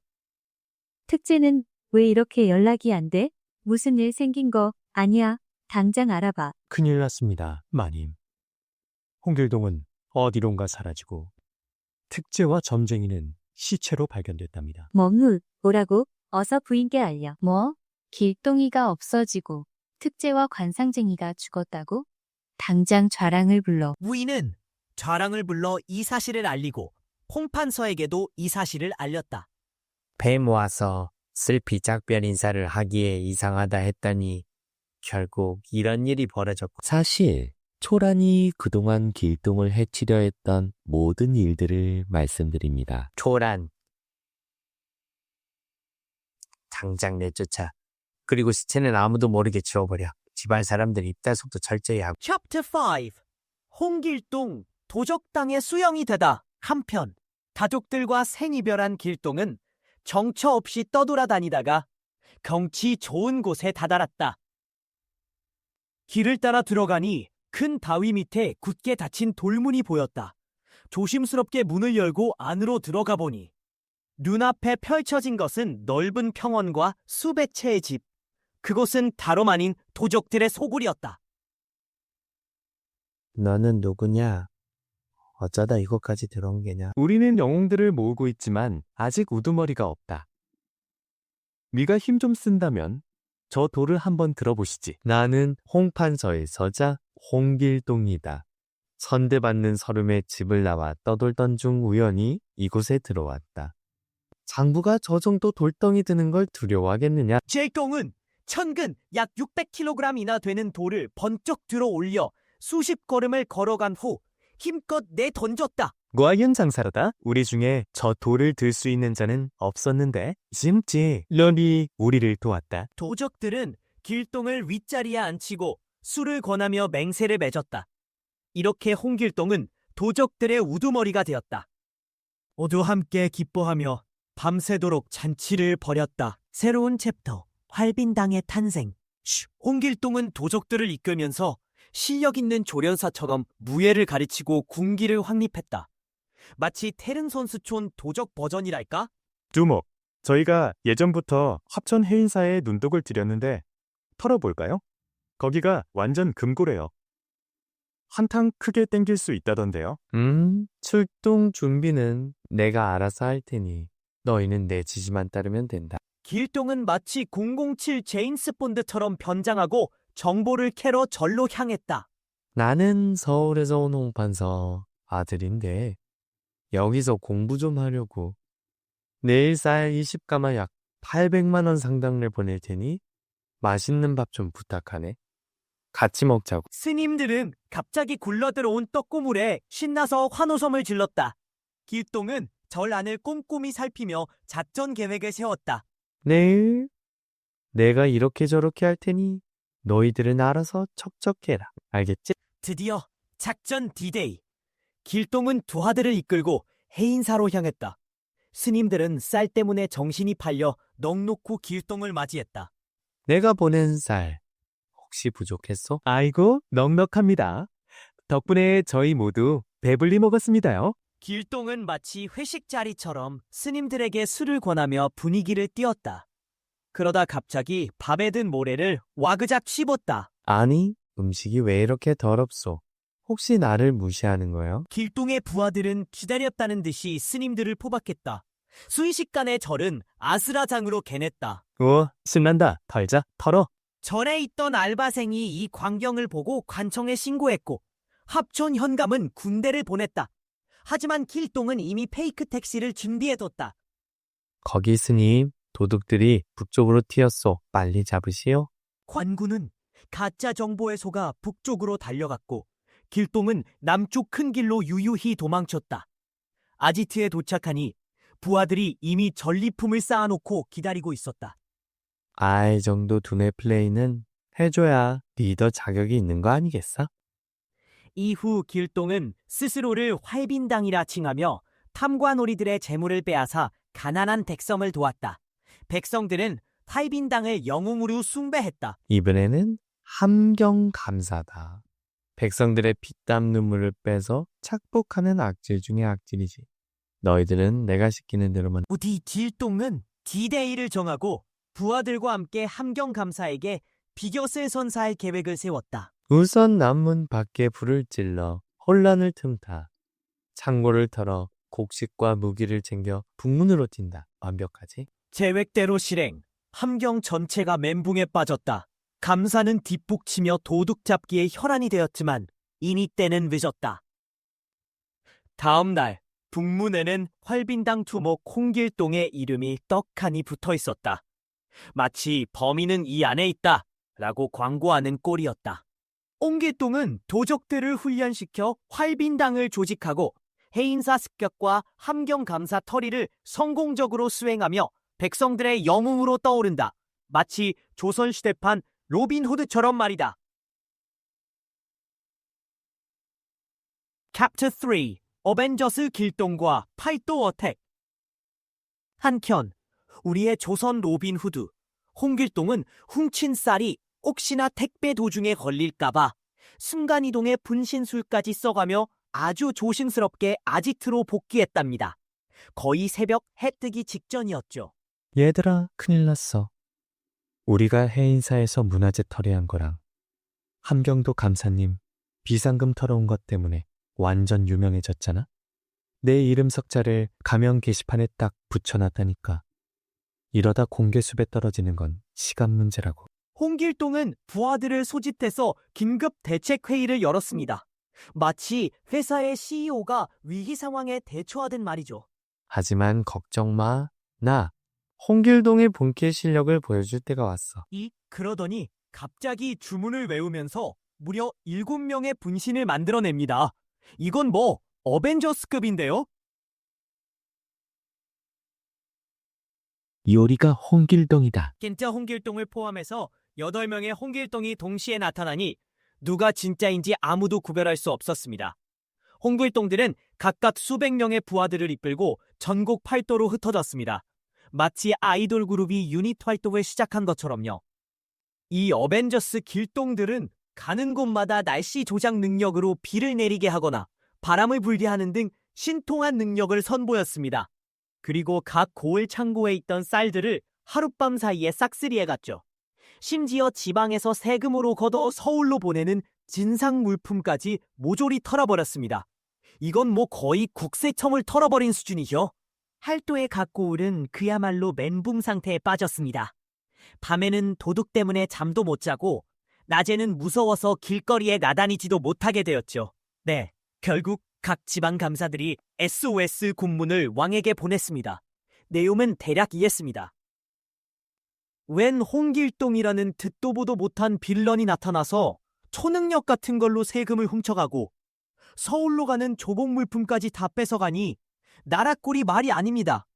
Speaker 5: 특제는 왜 이렇게 연락이 안 돼? 무슨 일 생긴 거 아니야? 당장 알아봐.
Speaker 7: 큰일 났습니다, 마님. 홍길동은 어디론가 사라지고 특제와 점쟁이는 시체로 발견됐답니다.
Speaker 5: 뭐라고? 어서 부인께 알려. 뭐? 길동이가 없어지고 특제와 관상쟁이가 죽었다고? 당장 좌랑을 불러.
Speaker 4: 무인은 좌랑을 불러 이 사실을 알리고 홍판서에게도 이 사실을 알렸다.
Speaker 8: 배 모아서 슬피 작별 인사를 하기에 이상하다 했더니 결국 이런 일이 벌어졌고
Speaker 6: 사실 초란이 그동안 길동을 해치려 했던 모든 일들을 말씀드립니다.
Speaker 8: 초란 당장 내쫓아. 그리고 시체는 아무도 모르게 지워버려. 집안 사람들 입단속도 철저히 하고.
Speaker 4: 챕터 5 홍길동 도적당의 수영이 되다. 한편 가족들과 생이별한 길동은 정처 없이 떠돌아다니다가 경치 좋은 곳에 다다랐다. 길을 따라 들어가니 큰 바위 밑에 굳게 닫힌 돌문이 보였다. 조심스럽게 문을 열고 안으로 들어가 보니 눈앞에 펼쳐진 것은 넓은 평원과 수백 채의 집. 그곳은 다름 아닌 도적들의 소굴이었다.
Speaker 8: 너는 누구냐? 어쩌다 이곳까지 들어온 게냐?
Speaker 6: 우리는 영웅들을 모으고 있지만 아직 우두머리가 없다. 네가 힘 좀 쓴다면 저 돌을 한번 들어보시지. 나는 홍판서의 서자 홍길동이다. 선대받는 서름에 집을 나와 떠돌던 중 우연히 이곳에 들어왔다. 장부가 저 정도 돌덩이 드는 걸 두려워하겠느냐?
Speaker 4: 제공은 천근 약 600kg이나 되는 돌을 번쩍 들어 올려 수십 걸음을 걸어간 후 힘껏 내던졌다.
Speaker 6: 과연 장사라다. 우리 중에 저 돌을 들 수 있는 자는 없었는데 심지 런이 우리를 도왔다.
Speaker 4: 도적들은 길동을 윗자리에 앉히고 술을 권하며 맹세를 맺었다. 이렇게 홍길동은 도적들의 우두머리가 되었다. 모두 함께 기뻐하며 밤새도록 잔치를 벌였다. 새로운 챕터 활빈당의 탄생. 홍길동은 도적들을 이끌면서 실력 있는 조련사처럼 무예를 가르치고 군기를 확립했다. 마치 태릉 선수촌 도적 버전이랄까?
Speaker 7: 두목, 저희가 예전부터 합천 해인사에 눈독을 들였는데 털어볼까요? 거기가 완전 금고래요. 한탕 크게 땡길 수 있다던데요.
Speaker 6: 출동 준비는 내가 알아서 할 테니 너희는 내 지시만 따르면 된다.
Speaker 4: 길동은 마치 007 제임스 본드처럼 변장하고 정보를 캐러 절로 향했다.
Speaker 6: 나는 서울에서 온 홍판서 아들인데 여기서 공부 좀 하려고 내일 쌀 20가마 약 800만 원 상당을 보낼 테니 맛있는 밥 좀 부탁하네. 같이 먹자고.
Speaker 4: 스님들은 갑자기 굴러들어온 떡고물에 신나서 환호성을 질렀다. 길동은 절 안을 꼼꼼히 살피며 작전 계획을 세웠다.
Speaker 6: 내일 내가 이렇게 저렇게 할 테니 너희들은 알아서 척척해라. 알겠지?
Speaker 4: 드디어 작전 D-Day. 길동은 두 아들을 이끌고 해인사로 향했다. 스님들은 쌀 때문에 정신이 팔려 넋놓고 길동을 맞이했다.
Speaker 6: 내가 보낸 쌀 혹시 부족했어? 아이고 넉넉합니다. 덕분에 저희 모두 배불리 먹었습니다요.
Speaker 4: 길동은 마치 회식 자리처럼 스님들에게 술을 권하며 분위기를 띄웠다. 그러다 갑자기 밥에 든 모래를 와그작 씹었다.
Speaker 6: 아니 음식이 왜 이렇게 더럽소? 혹시 나를 무시하는 거요?
Speaker 4: 길동의 부하들은 기다렸다는 듯이 스님들을 포박했다. 순식간에 절은 아수라장으로 개냈다.
Speaker 6: 우와, 신난다. 털자, 털어.
Speaker 4: 절에 있던 알바생이 이 광경을 보고 관청에 신고했고 합촌 현감은 군대를 보냈다. 하지만 길동은 이미 페이크 택시를 준비해뒀다.
Speaker 8: 거기 스님, 도둑들이 북쪽으로 튀었소. 빨리 잡으시오.
Speaker 4: 관군은 가짜 정보에 속아 북쪽으로 달려갔고 길동은 남쪽 큰 길로 유유히 도망쳤다. 아지트에 도착하니 부하들이 이미 전리품을 쌓아놓고 기다리고 있었다.
Speaker 8: 이 정도 두뇌 플레이는 해줘야 리더 자격이 있는 거 아니겠어?
Speaker 4: 이후 길동은 스스로를 활빈당이라 칭하며 탐관오리들의 재물을 빼앗아 가난한 백성을 도왔다. 백성들은 활빈당을 영웅으로 숭배했다.
Speaker 8: 이번에는 함경감사다. 백성들의 피땀 눈물을 빼서 착복하는 악질 중에 악질이지. 너희들은 내가 시키는 대로만.
Speaker 4: 부디 길동은 D-Day를 정하고 부하들과 함께 함경감사에게 비교세 선사할 계획을 세웠다.
Speaker 8: 우선 남문 밖에 불을 찔러 혼란을 틈타. 창고를 털어 곡식과 무기를 챙겨 북문으로 튄다. 완벽하지?
Speaker 4: 계획대로 실행. 함경 전체가 멘붕에 빠졌다. 감사는 뒷북치며 도둑 잡기에 혈안이 되었지만 이니 때는 늦었다. 다음 날 북문에는 활빈당 투목 홍길동의 이름이 떡하니 붙어 있었다. 마치 범인은 이 안에 있다 라고 광고하는 꼴이었다. 홍길동은 도적들을 훈련시켜 활빈당을 조직하고 해인사 습격과 함경감사 터리를 성공적으로 수행하며 백성들의 영웅으로 떠오른다. 마치 조선시대판 로빈후드처럼 말이다. 챕터 3 어벤져스 길동과 팔도 어택. 한켠 우리의 조선 로빈후드 홍길동은 훔친 쌀이 혹시나 택배 도중에 걸릴까봐 순간이동의 분신술까지 써가며 아주 조심스럽게 아지트로 복귀했답니다. 거의 새벽 해 뜨기 직전이었죠.
Speaker 8: 얘들아, 큰일 났어. 우리가 해인사에서 문화재 털이한 거랑 함경도 감사님 비상금 털어온 것 때문에 완전 유명해졌잖아? 내 이름 석자를 가명 게시판에 딱 붙여놨다니까. 이러다 공개수배 떨어지는 건 시간 문제라고.
Speaker 4: 홍길동은 부하들을 소집해서 긴급 대책회의를 열었습니다. 마치 회사의 CEO가 위기 상황에 대처하듯 말이죠.
Speaker 8: 하지만 걱정 마. 나 홍길동의 본캐 실력을 보여줄 때가 왔어.
Speaker 4: 그러더니 갑자기 주문을 외우면서 무려 7명의 분신을 만들어냅니다. 이건 뭐 어벤져스급인데요?
Speaker 8: 요리가 홍길동이다.
Speaker 4: 진짜 홍길동을 포함해서 8명의 홍길동이 동시에 나타나니 누가 진짜인지 아무도 구별할 수 없었습니다. 홍길동들은 각각 수백 명의 부하들을 이끌고 전국 팔도로 흩어졌습니다. 마치 아이돌 그룹이 유닛 활동을 시작한 것처럼요. 이 어벤져스 길동들은 가는 곳마다 날씨 조작 능력으로 비를 내리게 하거나 바람을 불게 하는 등 신통한 능력을 선보였습니다. 그리고 각 고을 창고에 있던 쌀들을 하룻밤 사이에 싹쓸이해 갔죠. 심지어 지방에서 세금으로 걷어 서울로 보내는 진상 물품까지 모조리 털어버렸습니다. 이건 뭐 거의 국세청을 털어버린 수준이죠. 팔도의 각 고을은 그야말로 멘붕 상태에 빠졌습니다. 밤에는 도둑 때문에 잠도 못 자고 낮에는 무서워서 길거리에 나다니지도 못하게 되었죠. 네, 결국 각 지방 감사들이 SOS 군문을 왕에게 보냈습니다. 내용은 대략 이랬습니다. 웬 홍길동이라는 듣도 보도 못한 빌런이 나타나서 초능력 같은 걸로 세금을 훔쳐가고 서울로 가는 조복 물품까지 다 뺏어가니 나라 꼴이 말이 아닙니다.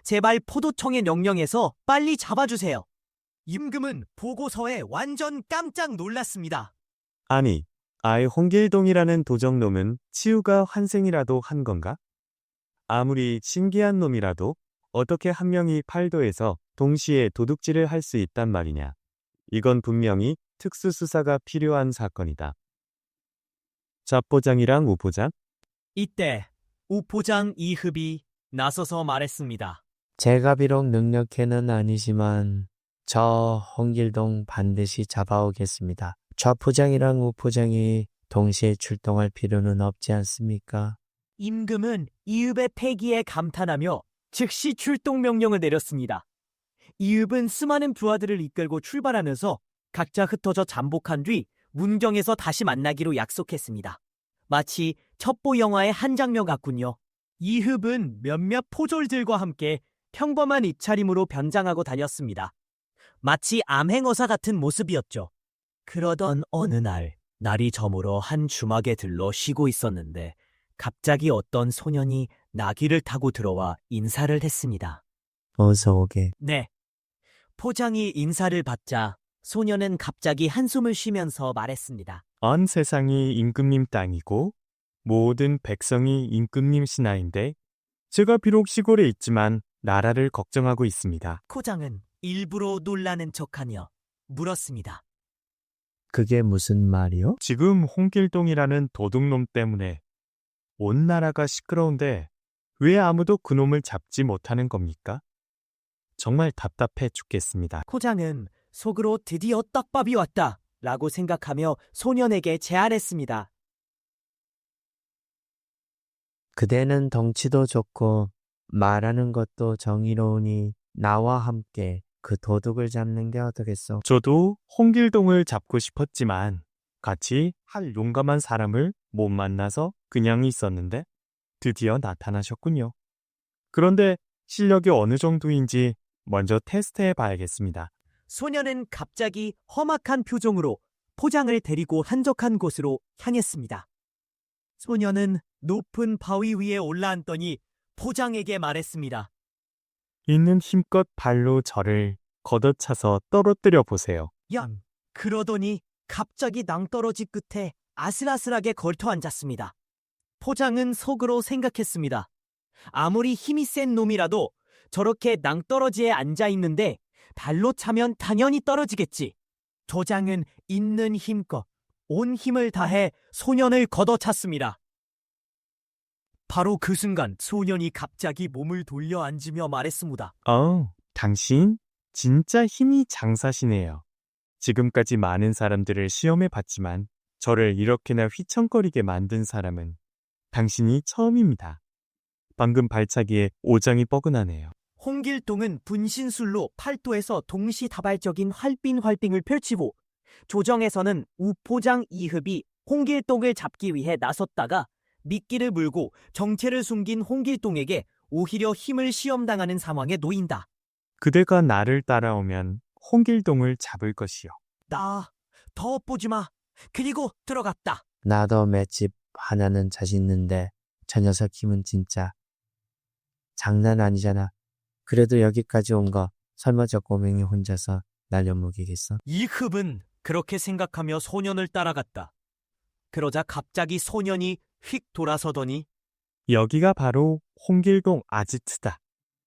Speaker 4: 제발 포도청에 명령해서 빨리 잡아주세요. 임금은 보고서에 완전 깜짝 놀랐습니다.
Speaker 6: 아니, 아예 홍길동이라는 도적놈은 치우가 환생이라도 한 건가? 아무리 신기한 놈이라도 어떻게 한 명이 팔도에서 동시에 도둑질을 할 수 있단 말이냐. 이건 분명히 특수수사가 필요한 사건이다. 잡보장이랑 우포장?
Speaker 4: 이때 우포장 이흡이 나서서 말했습니다.
Speaker 8: 제가 비록 능력캐는 아니지만 저 홍길동 반드시 잡아오겠습니다. 좌포장이랑 우포장이 동시에 출동할 필요는 없지 않습니까?
Speaker 4: 임금은 이흡의 패기에 감탄하며 즉시 출동 명령을 내렸습니다. 이읍은 수많은 부하들을 이끌고 출발하면서 각자 흩어져 잠복한 뒤 문경에서 다시 만나기로 약속했습니다. 마치 첩보 영화의 한 장면 같군요. 이흡은 몇몇 포졸들과 함께 평범한 입차림으로 변장하고 다녔습니다. 마치 암행어사 같은 모습이었죠. 그러던 어느 날, 날이 저물어 한 주막에 들러 쉬고 있었는데 갑자기 어떤 소년이 나귀를 타고 들어와 인사를 했습니다.
Speaker 8: 어서 오게.
Speaker 4: 네. 포장이 인사를 받자 소년은 갑자기 한숨을 쉬면서 말했습니다.
Speaker 6: 온 세상이 임금님 땅이고 모든 백성이 임금님 신하인데 제가 비록 시골에 있지만 나라를 걱정하고 있습니다.
Speaker 4: 포장은 일부러 놀라는 척하며 물었습니다.
Speaker 8: 그게 무슨 말이요?
Speaker 6: 지금 홍길동이라는 도둑놈 때문에 온 나라가 시끄러운데 왜 아무도 그놈을 잡지 못하는 겁니까? 정말 답답해 죽겠습니다.
Speaker 4: 포장은 속으로 드디어 떡밥이 왔다 라고 생각하며 소년에게 제안했습니다.
Speaker 8: 그대는 덩치도 좋고 말하는 것도 정의로우니 나와 함께 그 도둑을 잡는 게 어떻겠소?
Speaker 6: 저도 홍길동을 잡고 싶었지만 같이 할 용감한 사람을 못 만나서 그냥 있었는데 드디어 나타나셨군요. 그런데 실력이 어느 정도인지 먼저 테스트해 봐야겠습니다.
Speaker 4: 소년은 갑자기 험악한 표정으로 포장을 데리고 한적한 곳으로 향했습니다. 소년은 높은 바위 위에 올라앉더니 포장에게 말했습니다.
Speaker 6: 있는 힘껏 발로 저를 걷어차서 떨어뜨려 보세요.
Speaker 4: 양! 그러더니 갑자기 낭떠러지 끝에 아슬아슬하게 걸터 앉았습니다. 포장은 속으로 생각했습니다. 아무리 힘이 센 놈이라도 저렇게 낭떠러지에 앉아있는데 발로 차면 당연히 떨어지겠지. 조장은 있는 힘껏 온 힘을 다해 소년을 걷어찼습니다. 바로 그 순간 소년이 갑자기 몸을 돌려 앉으며 말했습니다.
Speaker 6: 당신 진짜 힘이 장사시네요. 지금까지 많은 사람들을 시험해 봤지만 저를 이렇게나 휘청거리게 만든 사람은 당신이 처음입니다. 방금 발차기에 오장이 뻐근하네요.
Speaker 4: 홍길동은 분신술로 팔도에서 동시다발적인 활빙활빙을 펼치고 조정에서는 우포장 이흡이 홍길동을 잡기 위해 나섰다가 미끼를 물고 정체를 숨긴 홍길동에게 오히려 힘을 시험당하는 상황에 놓인다.
Speaker 6: 그대가 나를 따라오면 홍길동을 잡을 것이요.
Speaker 4: 나 더 보지 마. 그리고 들어갔다.
Speaker 8: 나도 맷집 하나는 자신 있는데 저 녀석 힘은 진짜 장난 아니잖아. 그래도 여기까지 온 거 설마 저 꼬맹이 혼자서 날려먹이겠어?
Speaker 4: 이흡은 그렇게 생각하며 소년을 따라갔다. 그러자 갑자기 소년이 휙 돌아서더니
Speaker 6: 여기가 바로 홍길동 아지트다.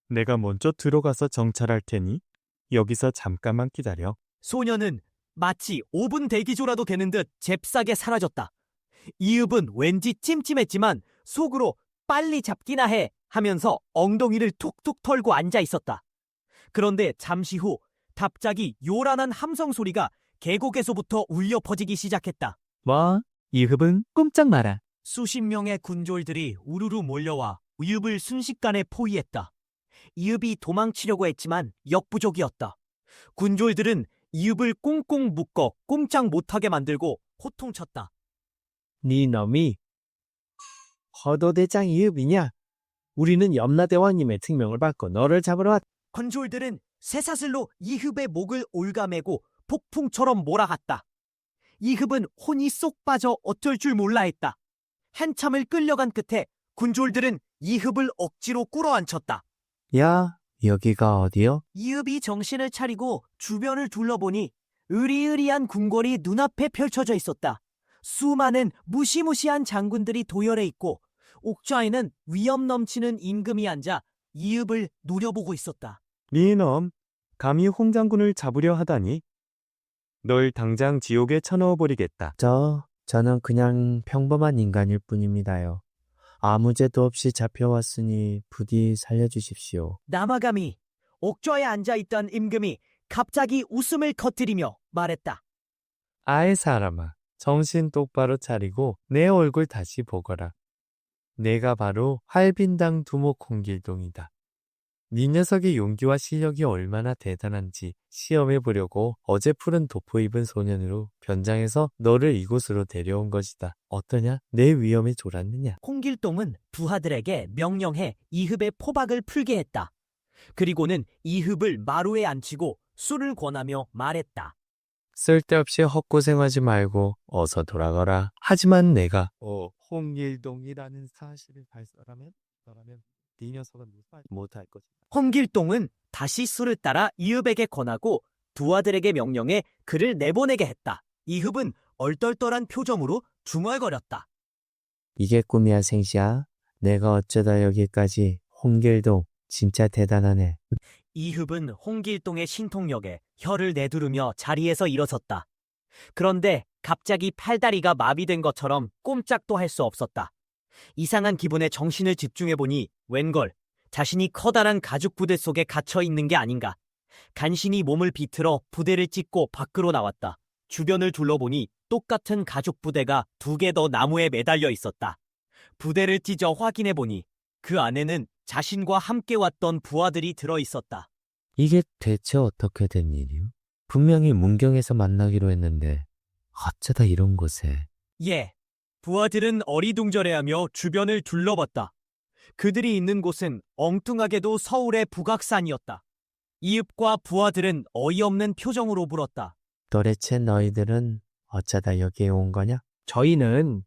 Speaker 6: 내가 먼저 들어가서 정찰할 테니 여기서 잠깐만 기다려.
Speaker 4: 소년은 마치 5분 대기조라도 되는 듯 잽싸게 사라졌다. 이흡은 왠지 찜찜했지만 속으로 빨리 잡기나 해 하면서 엉덩이를 툭툭 털고 앉아 있었다. 그런데 잠시 후 갑자기 요란한 함성 소리가 계곡에서부터 울려 퍼지기 시작했다.
Speaker 8: 뭐? 이흡은 꼼짝 마라.
Speaker 4: 수십 명의 군졸들이 우르르 몰려와 이흡을 순식간에 포위했다. 이흡이 도망치려고 했지만 역부족이었다. 군졸들은 이흡을 꽁꽁 묶어 꼼짝 못하게 만들고 호통쳤다.
Speaker 8: 네 놈이 허도대장 이흡이냐? 우리는 염라대왕님의 특명을 받고 너를 잡으러 왔.
Speaker 4: 군졸들은 쇠사슬로 이흡의 목을 올가매고 폭풍처럼 몰아갔다. 이흡은 혼이 쏙 빠져 어쩔 줄 몰라 했다. 한참을 끌려간 끝에 군졸들은 이흡을 억지로 꿇어앉혔다.
Speaker 8: 야, 여기가 어디요?
Speaker 4: 이흡이 정신을 차리고 주변을 둘러보니 으리으리한 궁궐이 눈앞에 펼쳐져 있었다. 수많은 무시무시한 장군들이 도열해 있고 옥좌에는 위험 넘치는 임금이 앉아 이흡을 노려보고 있었다.
Speaker 6: 니놈, 감히 홍 장군을 잡으려 하다니. 널 당장 지옥에 쳐넣어버리겠다.
Speaker 8: 저는 그냥 평범한 인간일 뿐입니다요. 아무 죄도 없이 잡혀왔으니 부디 살려주십시오.
Speaker 4: 남아감이 옥좌에 앉아있던 임금이 갑자기 웃음을 터뜨리며 말했다.
Speaker 6: 아이 사람아, 정신 똑바로 차리고 내 얼굴 다시 보거라. 내가 바로 활빈당 두목 홍길동이다. 네 녀석의 용기와 실력이 얼마나 대단한지 시험해 보려고 어제 푸른 도포 입은 소년으로 변장해서 너를 이곳으로 데려온 것이다. 어떠냐? 내 위험에 졸았느냐?
Speaker 4: 홍길동은 부하들에게 명령해 이흡의 포박을 풀게 했다. 그리고는 이흡을 마루에 앉히고 술을 권하며 말했다.
Speaker 6: 쓸데없이 헛고생하지 말고 어서 돌아가라. 하지만 내가 홍길동이라는 사실을 발설하면 너라면 네 녀석은 못할 것이다.
Speaker 4: 홍길동은 다시 술을 따라 이흡에게 권하고 부하들에게 명령해 그를 내보내게 했다. 이흡은 얼떨떨한 표정으로 중얼거렸다.
Speaker 6: 이게 꿈이야 생시야? 내가 어쩌다 여기까지. 홍길동 진짜 대단하네.
Speaker 4: 이흡은 홍길동의 신통력에 혀를 내두르며 자리에서 일어섰다. 그런데 갑자기 팔다리가 마비된 것처럼 꼼짝도 할 수 없었다. 이상한 기분에 정신을 집중해보니 웬걸 자신이 커다란 가죽 부대 속에 갇혀 있는 게 아닌가. 간신히 몸을 비틀어 부대를 찢고 밖으로 나왔다. 주변을 둘러보니 똑같은 가죽 부대가 2개 더 나무에 매달려 있었다. 부대를 찢어 확인해보니 그 안에는 자신과 함께 왔던 부하들이 들어있었다.
Speaker 6: 이게 대체 어떻게 된 일이요? 분명히 문경에서 만나기로 했는데 어쩌다 이런 곳에.
Speaker 4: 예, 부하들은 어리둥절해하며 주변을 둘러봤다. 그들이 있는 곳은 엉뚱하게도 서울의 북악산이었다. 이읍과 부하들은 어이없는 표정으로 물었다.
Speaker 6: 도대체 너희들은 어쩌다 여기에 온 거냐?
Speaker 9: 저희는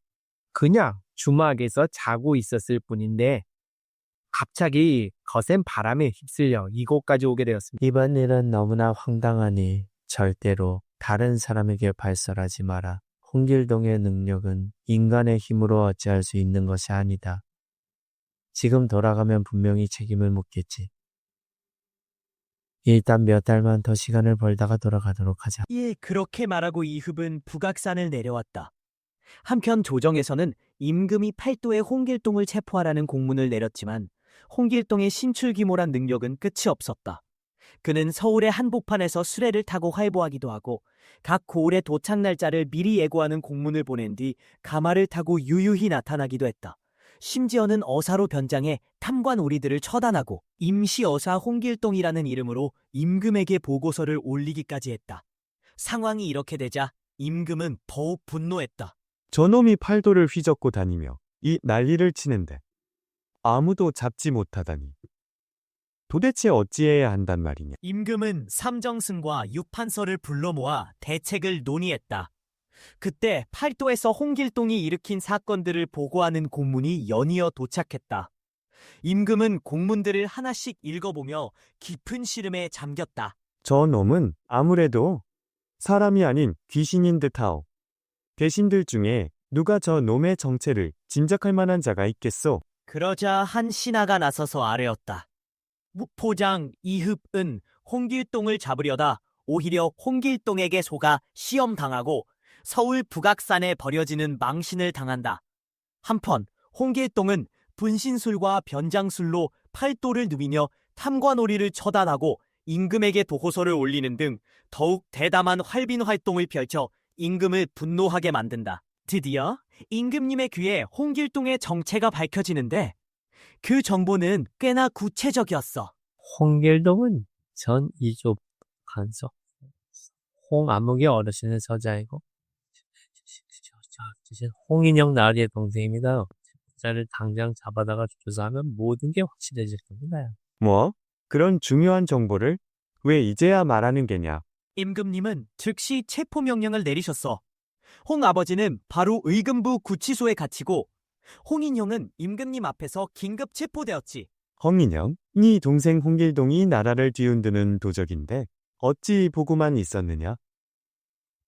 Speaker 9: 그냥 주막에서 자고 있었을 뿐인데 갑자기 거센 바람에 휩쓸려 이곳까지 오게 되었습니다.
Speaker 6: 이번 일은 너무나 황당하니 절대로 다른 사람에게 발설하지 마라. 홍길동의 능력은 인간의 힘으로 어찌할 수 있는 것이 아니다. 지금 돌아가면 분명히 책임을 묻겠지. 일단 몇 달만 더 시간을 벌다가 돌아가도록 하자.
Speaker 4: 예, 그렇게 말하고 이흡은 북악산을 내려왔다. 한편 조정에서는 임금이 팔도에 홍길동을 체포하라는 공문을 내렸지만 홍길동의 신출귀몰한 능력은 끝이 없었다. 그는 서울의 한복판에서 수레를 타고 활보하기도 하고 각 고을의 도착 날짜를 미리 예고하는 공문을 보낸 뒤 가마를 타고 유유히 나타나기도 했다. 심지어는 어사로 변장해 탐관 오리들을 처단하고 임시어사 홍길동이라는 이름으로 임금에게 보고서를 올리기까지 했다. 상황이 이렇게 되자 임금은 더욱 분노했다.
Speaker 7: 저놈이 팔도를 휘젓고 다니며 이 난리를 치는데 아무도 잡지 못하다니. 도대체 어찌해야 한단 말이냐.
Speaker 4: 임금은 삼정승과 육판서를 불러 모아 대책을 논의했다. 그때 팔도에서 홍길동이 일으킨 사건들을 보고하는 공문이 연이어 도착했다. 임금은 공문들을 하나씩 읽어보며 깊은 시름에 잠겼다.
Speaker 7: 저놈은 아무래도 사람이 아닌 귀신인 듯하오. 대신들 중에 누가 저 놈의 정체를 짐작할 만한 자가 있겠소?
Speaker 4: 그러자 한 신하가 나서서 아뢰었다. 무포장 이흡은 홍길동을 잡으려다 오히려 홍길동에게 속아 시험당하고 서울 북악산에 버려지는 망신을 당한다. 한편 홍길동은 분신술과 변장술로 팔도를 누비며 탐관오리를 처단하고 임금에게 보고서를 올리는 등 더욱 대담한 활빈 활동을 펼쳐 임금을 분노하게 만든다. 드디어 임금님의 귀에 홍길동의 정체가 밝혀지는데 그 정보는 꽤나 구체적이었어.
Speaker 8: 홍길동은 전 이조 간석 홍암흑의 어르신의 저자이고 홍인영 나리의 동생입니다. 자를 당장 잡아다가 조사하면 모든 게 확실해질 겁니다.
Speaker 7: 뭐? 그런 중요한 정보를 왜 이제야 말하는 게냐?
Speaker 4: 임금님은 즉시 체포 명령을 내리셨어. 홍 아버지는 바로 의금부 구치소에 갇히고 홍인영은 임금님 앞에서 긴급 체포되었지.
Speaker 7: 홍인영, 네 동생 홍길동이 나라를 뒤흔드는 도적인데 어찌 보고만 있었느냐?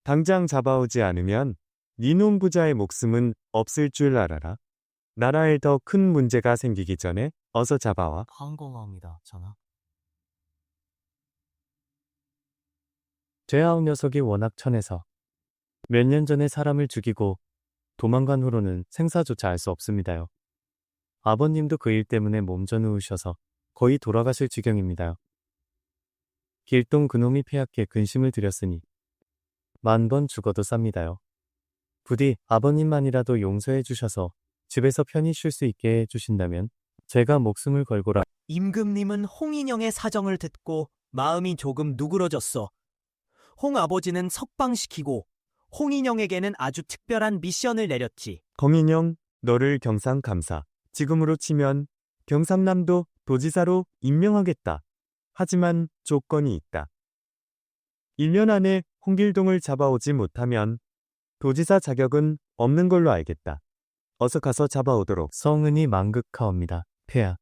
Speaker 7: 당장 잡아오지 않으면 니놈 부자의 목숨은 없을 줄 알아라. 나라에 더 큰 문제가 생기기 전에 어서 잡아와.
Speaker 4: 항공합니다, 전하.
Speaker 8: 죄아홉 녀석이 워낙 천해서 몇 년 전에 사람을 죽이고 도망간 후로는 생사조차 알 수 없습니다요. 아버님도 그 일 때문에 몸져 누우셔서 거의 돌아가실 지경입니다요. 길동 그놈이 폐하께 근심을 드렸으니 10,000번 죽어도 쌉니다요. 부디 아버님만이라도 용서해 주셔서 집에서 편히 쉴 수 있게 해 주신다면 제가 목숨을 걸고라.
Speaker 4: 임금님은 홍인영의 사정을 듣고 마음이 조금 누그러졌어. 홍 아버지는 석방시키고 홍인영에게는 아주 특별한 미션을 내렸지.
Speaker 6: 검인영, 너를 경상감사, 지금으로 치면 경상남도 도지사로 임명하겠다. 하지만 조건이 있다. 1년 안에 홍길동을 잡아오지 못하면 도지사 자격은 없는 걸로 알겠다. 어서 가서 잡아오도록. 성은이 망극하옵니다. 폐하.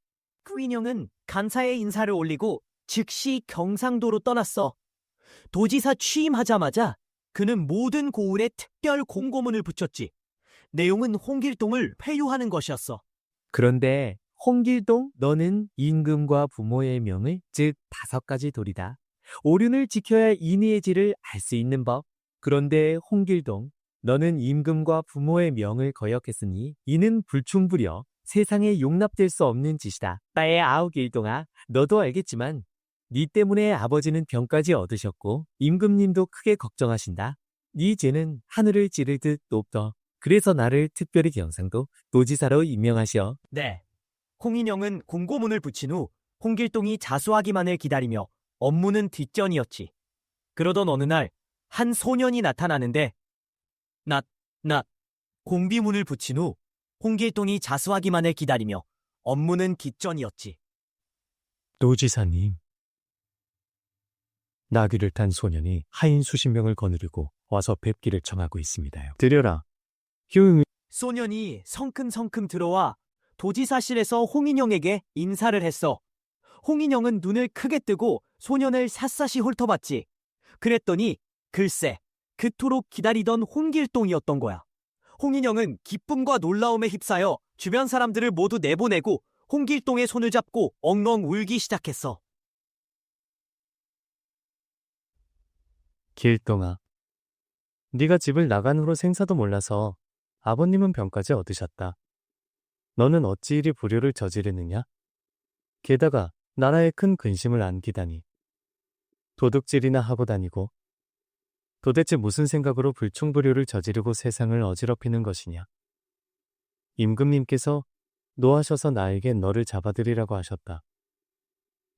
Speaker 4: 홍인영은 감사의 인사를 올리고 즉시 경상도로 떠났어. 도지사 취임하자마자 그는 모든 고을에 특별 공고문을 붙였지. 내용은 홍길동을 회유하는 것이었어.
Speaker 9: 그런데 홍길동 너는 임금과 부모의 명을 즉 5가지 도리다. 오륜을 지켜야 인의의 질을 알 수 있는 법. 그런데 홍길동 너는 임금과 부모의 명을 거역했으니 이는 불충불여 세상에 용납될 수 없는 짓이다. 나의 아우길동아, 너도 알겠지만 네 때문에 아버지는 병까지 얻으셨고 임금님도 크게 걱정하신다. 네 죄는 하늘을 찌르듯 높더. 그래서 나를 특별히 경상도 도지사로 임명하시어.
Speaker 4: 네. 홍인영은 공고문을 붙인 후 홍길동이 자수하기만을 기다리며 업무는 뒷전이었지. 그러던 어느 날 한 소년이 나타나는데 공비문을 붙인 후 홍길동이 자수하기만을 기다리며 업무는 뒷전이었지.
Speaker 7: 도지사님. 나귀를 탄 소년이 하인 수십 명을 거느리고 와서 뵙기를 청하고 있습니다요.
Speaker 6: 드려라. 효용이
Speaker 4: 소년이 성큼성큼 들어와 도지사실에서 홍인영에게 인사를 했어. 홍인영은 눈을 크게 뜨고 소년을 샅샅이 훑어봤지. 그랬더니 글쎄, 그토록 기다리던 홍길동이었던 거야. 홍인영은 기쁨과 놀라움에 휩싸여 주변 사람들을 모두 내보내고 홍길동의 손을 잡고 엉엉 울기 시작했어.
Speaker 6: 길동아. 네가 집을 나간 후로 생사도 몰라서 아버님은 병까지 얻으셨다. 너는 어찌 이리 불효를 저지르느냐? 게다가 나라에 큰 근심을 안기다니. 도둑질이나 하고 다니고 도대체 무슨 생각으로 불충불효를 저지르고 세상을 어지럽히는 것이냐? 임금님께서 노하셔서 나에게 너를 잡아들이라고 하셨다.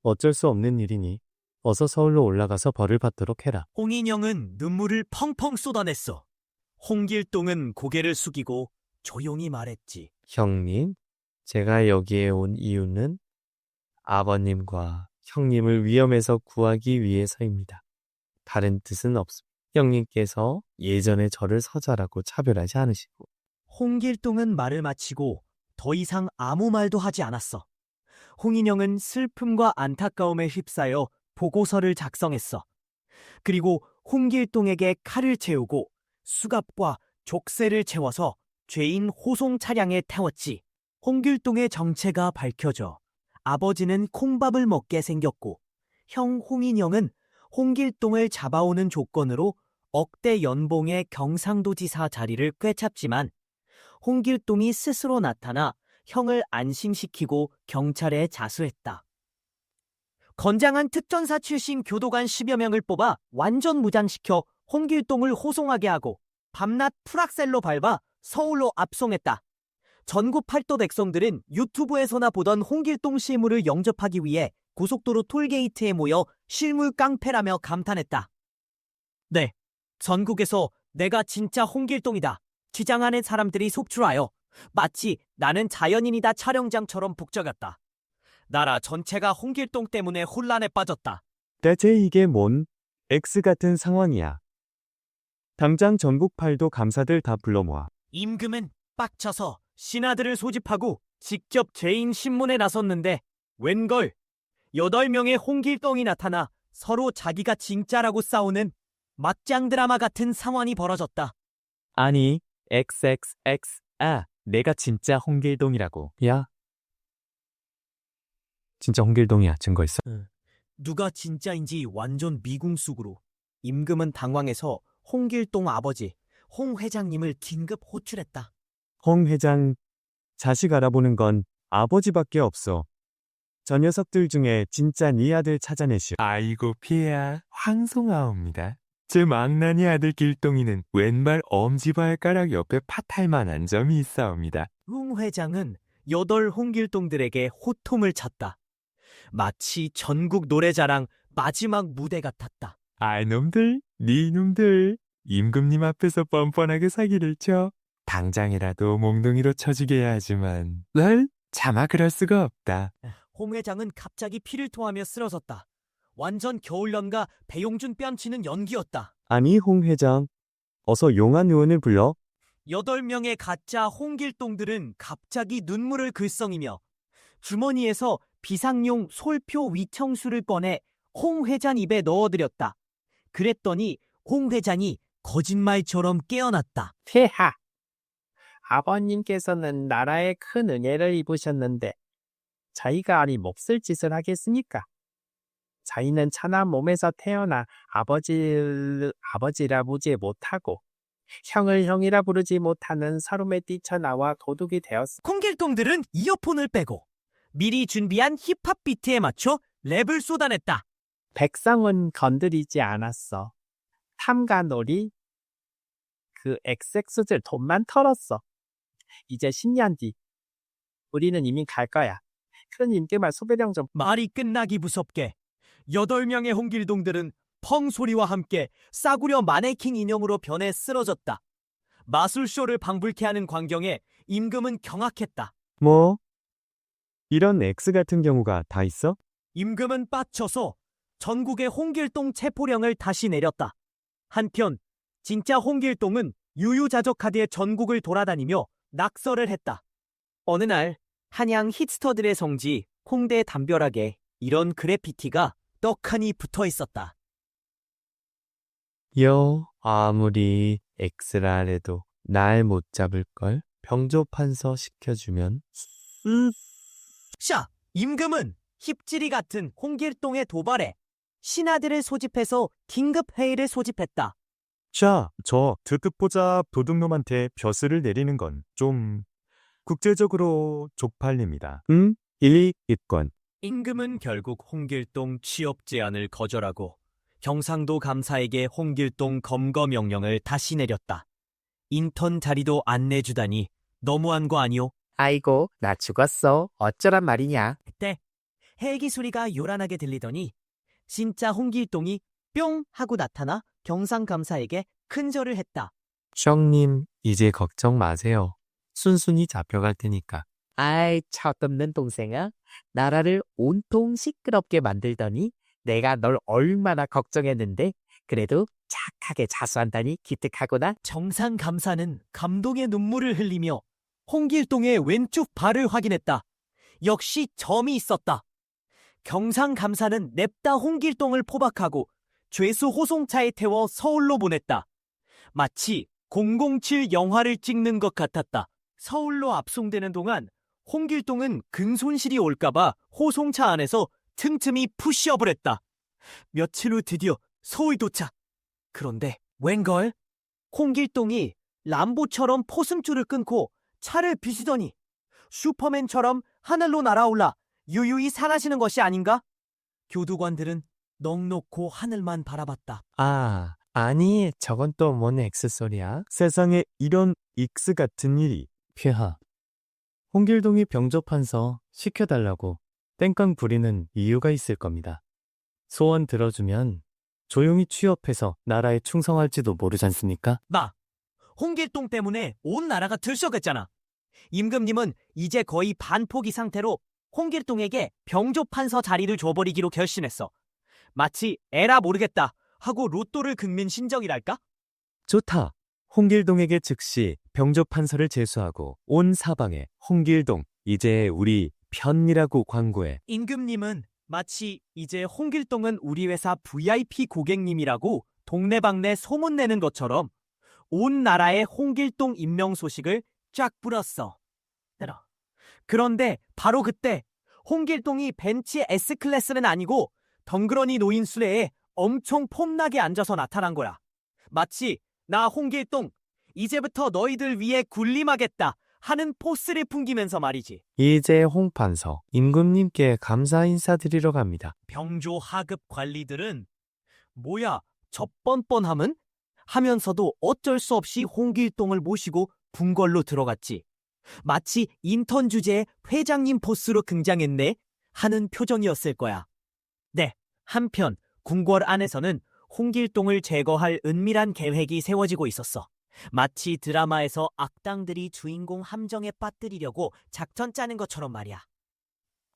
Speaker 6: 어쩔 수 없는 일이니 어서 서울로 올라가서 벌을 받도록 해라.
Speaker 4: 홍인영은 눈물을 펑펑 쏟아냈어. 홍길동은 고개를 숙이고 조용히 말했지.
Speaker 6: 형님, 제가 여기에 온 이유는 아버님과 형님을 위험에서 구하기 위해서입니다. 다른 뜻은 없습니다. 형님께서 예전에 저를 서자라고 차별하지 않으시고.
Speaker 4: 홍길동은 말을 마치고 더 이상 아무 말도 하지 않았어. 홍인영은 슬픔과 안타까움에 휩싸여 보고서를 작성했어. 그리고 홍길동에게 칼을 채우고 수갑과 족쇄를 채워서 죄인 호송 차량에 태웠지. 홍길동의 정체가 밝혀져 아버지는 콩밥을 먹게 생겼고 형 홍인영은 홍길동을 잡아오는 조건으로 억대 연봉의 경상도지사 자리를 꿰찼지만 홍길동이 스스로 나타나 형을 안심시키고 경찰에 자수했다. 건장한 특전사 출신 교도관 10여 명을 뽑아 완전 무장시켜 홍길동을 호송하게 하고 밤낮 풀악셀로 밟아 서울로 압송했다. 전국 팔도 백성들은 유튜브에서나 보던 홍길동 실물을 영접하기 위해 고속도로 톨게이트에 모여 실물 깡패라며 감탄했다. 네, 전국에서 내가 진짜 홍길동이다 주장하는 사람들이 속출하여 마치 나는 자연인이다 촬영장처럼 북적였다. 나라 전체가 홍길동 때문에 혼란에 빠졌다.
Speaker 6: 대체 이게 뭔 X 같은 상황이야. 당장 전국 팔도 감사들 다 불러 모아.
Speaker 4: 임금은 빡쳐서 신하들을 소집하고 직접 죄인 신문에 나섰는데 웬걸 8명의 홍길동이 나타나 서로 자기가 진짜라고 싸우는 막장 드라마 같은 상황이 벌어졌다.
Speaker 6: 아니, XXX. 내가 진짜 홍길동이라고. 야. 진짜 홍길동이야. 증거 있어?
Speaker 4: 누가 진짜인지 완전 미궁속으로. 임금은 당황해서 홍길동 아버지 홍 회장님을 긴급 호출했다.
Speaker 6: 홍 회장, 자식 알아보는 건 아버지밖에 없어. 저 녀석들 중에 진짜 네 아들 찾아내시오.
Speaker 10: 아이고 피야 황송하옵니다. 제 망나니 아들 길동이는 왼발 엄지발가락 옆에 팥할 만한 점이 있사옵니다.
Speaker 4: 홍 회장은 8 홍길동들에게 호통을 쳤다. 마치 전국 노래자랑 마지막 무대 같았다.
Speaker 10: 아, 놈들, 네 놈들. 임금님 앞에서 뻔뻔하게 사기를 쳐. 당장이라도 몽둥이로 쳐주게 하지만 널 차마 그럴 수가 없다.
Speaker 4: 홍 회장은 갑자기 피를 토하며 쓰러졌다. 완전 겨울연가 배용준 뺨치는 연기였다.
Speaker 8: 아니, 홍 회장. 어서 용한 의원을 불러.
Speaker 4: 8명의 가짜 홍길동들은 갑자기 눈물을 글썽이며 주머니에서 비상용 솔표 위청수를 꺼내 홍 회장 입에 넣어드렸다. 그랬더니 홍 회장이 거짓말처럼 깨어났다.
Speaker 9: 폐하. 아버님께서는 나라에 큰 은혜를 입으셨는데 자기가 아니 몹쓸 짓을 하겠습니까? 자기는 천한 몸에서 태어나 아버지라 보지 못하고 형을 형이라 부르지 못하는 서름에 뛰쳐나와 도둑이 되었어.
Speaker 4: 홍길동들은 이어폰을 빼고 미리 준비한 힙합 비트에 맞춰 랩을 쏟아냈다.
Speaker 9: 백성은 건드리지 않았어. 탐관오리 그 XX 돈만 털었어. 이제 10년 뒤 우리는 이미 갈 거야. 큰 임금아 소배령 좀.
Speaker 4: 말이 끝나기 무섭게 8명의 홍길동들은 펑 소리와 함께 싸구려 마네킹 인형으로 변해 쓰러졌다. 마술쇼를 방불케 하는 광경에 임금은 경악했다.
Speaker 8: 뭐? 이런 X 같은 경우가 다 있어?
Speaker 4: 임금은 빡쳐서 전국의 홍길동 체포령을 다시 내렸다. 한편 진짜 홍길동은 유유자적하게 전국을 돌아다니며 낙서를 했다. 어느 날 한양 힙스터들의 성지 홍대 담벼락에 이런 그래피티가 떡하니 붙어 있었다.
Speaker 8: 아무리 X라 해도 날 못 잡을걸? 병조판서 시켜주면?
Speaker 4: 자, 임금은 힙질이 같은 홍길동의 도발에 신하들을 소집해서 긴급회의를 소집했다.
Speaker 7: 자, 저 듣보잡 도둑놈한테 벼슬을 내리는 건 좀 국제적으로 쪽팔립니다.
Speaker 8: 일리 있건.
Speaker 4: 임금은 결국 홍길동 취업 제안을 거절하고 경상도 감사에게 홍길동 검거 명령을 다시 내렸다. 인턴 자리도 안 내주다니 너무한 거 아니오?
Speaker 9: 아이고 나 죽었어. 어쩌란 말이냐.
Speaker 4: 그때 헬기 소리가 요란하게 들리더니 진짜 홍길동이 뿅 하고 나타나 경상감사에게 큰절을 했다.
Speaker 8: 형님, 이제 걱정 마세요. 순순히 잡혀갈 테니까.
Speaker 9: 아이 철없는 동생아. 나라를 온통 시끄럽게 만들더니 내가 널 얼마나 걱정했는데 그래도 착하게 자수한다니 기특하구나.
Speaker 4: 정상감사는 감동의 눈물을 흘리며 홍길동의 왼쪽 발을 확인했다. 역시 점이 있었다. 경상감사는 냅다 홍길동을 포박하고 죄수 호송차에 태워 서울로 보냈다. 마치 007 영화를 찍는 것 같았다. 서울로 압송되는 동안 홍길동은 근손실이 올까봐 호송차 안에서 틈틈이 푸시업을 했다. 며칠 후 드디어 서울 도착. 그런데 웬걸? 홍길동이 람보처럼 포승줄을 끊고 차를 비시더니 슈퍼맨처럼 하늘로 날아올라 유유히 사라지는 것이 아닌가? 교두관들은 넋 놓고 하늘만 바라봤다.
Speaker 8: 아니, 저건 또 뭔 X소리야? 세상에 이런 X 같은 일이. 폐하. 홍길동이 병조판서 시켜달라고 땡깡 부리는 이유가 있을 겁니다. 소원 들어주면 조용히 취업해서 나라에 충성할지도 모르지 않습니까?
Speaker 4: 홍길동 때문에 온 나라가 들썩였잖아. 임금님은 이제 거의 반포기 상태로 홍길동에게 병조판서 자리를 줘버리기로 결심했어. 마치 에라 모르겠다 하고 로또를 긁는 심정이랄까?
Speaker 8: 좋다. 홍길동에게 즉시 병조판서를 제수하고 온 사방에 홍길동 이제 우리 편이라고 광고해.
Speaker 4: 임금님은 마치 이제 홍길동은 우리 회사 VIP 고객님이라고 동네방네 소문내는 것처럼 온 나라에 홍길동 임명 소식을 쫙 뿌렸어. 그런데 바로 그때 홍길동이 벤츠 S클래스는 아니고 덩그러니 놓인 수레에 엄청 폼나게 앉아서 나타난 거야. 마치 나 홍길동 이제부터 너희들 위해 군림하겠다 하는 포스를 풍기면서 말이지.
Speaker 8: 이제 홍판서 임금님께 감사 인사드리러 갑니다.
Speaker 4: 병조 하급 관리들은 뭐야 저 뻔뻔함은? 하면서도 어쩔 수 없이 홍길동을 모시고 궁궐로 들어갔지. 마치 인턴 주제에 회장님 포스로 등장했네 하는 표정이었을 거야. 네, 한편 궁궐 안에서는 홍길동을 제거할 은밀한 계획이 세워지고 있었어. 마치 드라마에서 악당들이 주인공 함정에 빠뜨리려고 작전 짜는 것처럼 말이야.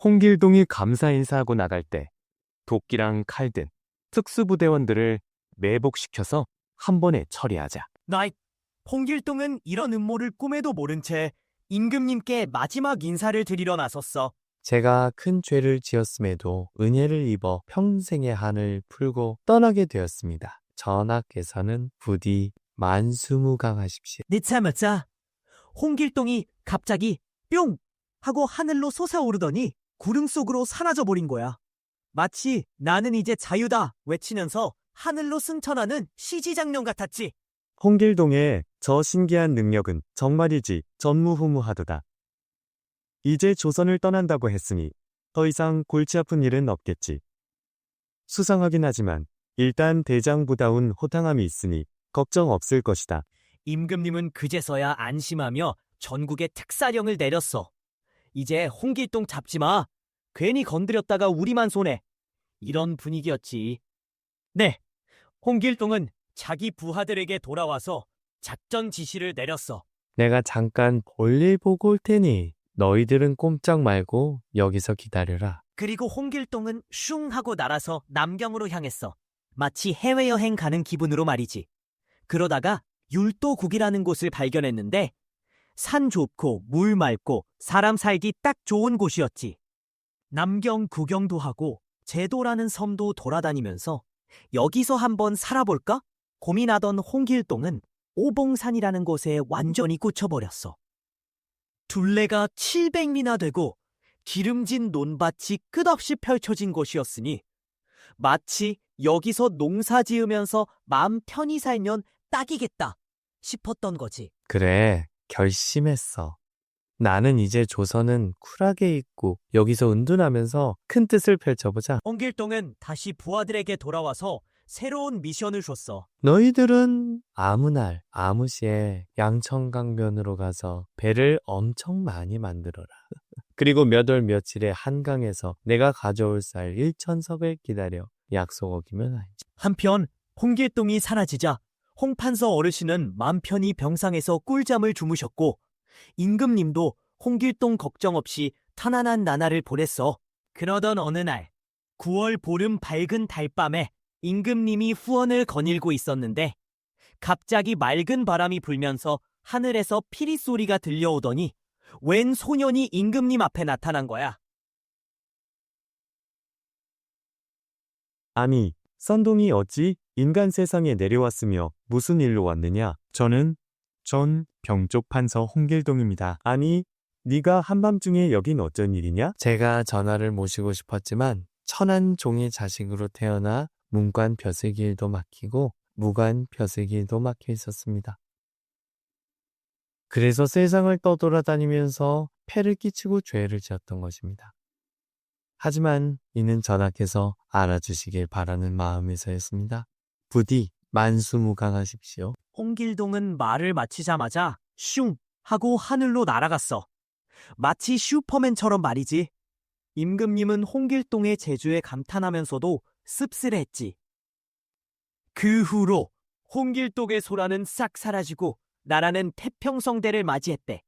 Speaker 7: 홍길동이 감사 인사하고 나갈 때 도끼랑 칼 등 특수부대원들을 매복시켜서 한 번에 처리하자.
Speaker 4: 나이, 홍길동은 이런 음모를 꿈에도 모른 채 임금님께 마지막 인사를 드리러 나섰어.
Speaker 8: 제가 큰 죄를 지었음에도 은혜를 입어 평생의 한을 풀고 떠나게 되었습니다. 전하께서는 부디 만수무강하십시오.
Speaker 4: 늦자마자 홍길동이 갑자기 뿅 하고 하늘로 솟아오르더니 구름 속으로 사라져 버린 거야. 마치 나는 이제 자유다 외치면서 하늘로 승천하는 CG 장면 같았지.
Speaker 7: 홍길동의 저 신기한 능력은 정말이지 전무후무하도다. 이제 조선을 떠난다고 했으니 더 이상 골치 아픈 일은 없겠지. 수상하긴 하지만 일단 대장부다운 호탕함이 있으니 걱정 없을 것이다.
Speaker 4: 임금님은 그제서야 안심하며 전국에 특사령을 내렸어. 이제 홍길동 잡지 마. 괜히 건드렸다가 우리만 손해. 이런 분위기였지. 네, 홍길동은 자기 부하들에게 돌아와서 작전 지시를 내렸어.
Speaker 8: 내가 잠깐 볼일 보고 올 테니 너희들은 꼼짝 말고 여기서 기다려라.
Speaker 4: 그리고 홍길동은 슝 하고 날아서 남경으로 향했어. 마치 해외여행 가는 기분으로 말이지. 그러다가 율도국이라는 곳을 발견했는데 산 좁고 물 맑고 사람 살기 딱 좋은 곳이었지. 남경 구경도 하고 제도라는 섬도 돌아다니면서 여기서 한번 살아볼까? 고민하던 홍길동은 오봉산이라는 곳에 완전히 꽂혀버렸어. 둘레가 700미나 되고 기름진 논밭이 끝없이 펼쳐진 곳이었으니 마치 여기서 농사 지으면서 마음 편히 살면 딱이겠다 싶었던 거지.
Speaker 8: 그래, 결심했어. 나는 이제 조선은 쿨하게 있고 여기서 은둔하면서 큰 뜻을 펼쳐보자.
Speaker 4: 홍길동은 다시 부하들에게 돌아와서 새로운 미션을 줬어.
Speaker 8: 너희들은 아무 날 아무 시에 양천강변으로 가서 배를 엄청 많이 만들어라. 그리고 몇 월 며칠에 한강에서 내가 가져올 쌀 1,000석을 기다려. 약속 어기면 알지.
Speaker 4: 한편 홍길동이 사라지자 홍판서 어르신은 맘 편히 병상에서 꿀잠을 주무셨고 임금님도 홍길동 걱정 없이 편안한 나날을 보냈어. 그러던 어느 날 9월 보름 밝은 달밤에 임금님이 후원을 거닐고 있었는데 갑자기 맑은 바람이 불면서 하늘에서 피리 소리가 들려오더니 웬 소년이 임금님 앞에 나타난 거야.
Speaker 7: 아니, 선동이 어찌 인간 세상에 내려왔으며 무슨 일로 왔느냐? 전 병쪽 판서 홍길동입니다. 아니, 네가 한밤중에 여긴 어쩐 일이냐?
Speaker 8: 제가 전하를 모시고 싶었지만 천한 종의 자식으로 태어나 문관 벼슬길도 막히고 무관 벼슬길도 막혀 있었습니다. 그래서 세상을 떠돌아다니면서 폐를 끼치고 죄를 지었던 것입니다. 하지만 이는 전하께서 알아주시길 바라는 마음에서였습니다. 부디 만수무강하십시오.
Speaker 4: 홍길동은 말을 마치자마자 슝 하고 하늘로 날아갔어. 마치 슈퍼맨처럼 말이지. 임금님은 홍길동의 재주에 감탄하면서도 씁쓸했지. 그 후로 홍길동의 소란은 싹 사라지고 나라는 태평성대를 맞이했대.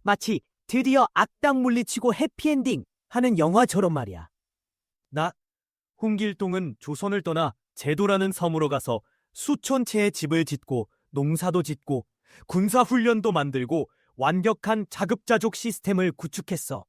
Speaker 4: 마치 드디어 악당 물리치고 해피엔딩 하는 영화처럼 말이야. 홍길동은 조선을 떠나 제도라는 섬으로 가서 수천 채의 집을 짓고 농사도 짓고 군사훈련도 만들고 완벽한 자급자족 시스템을 구축했어.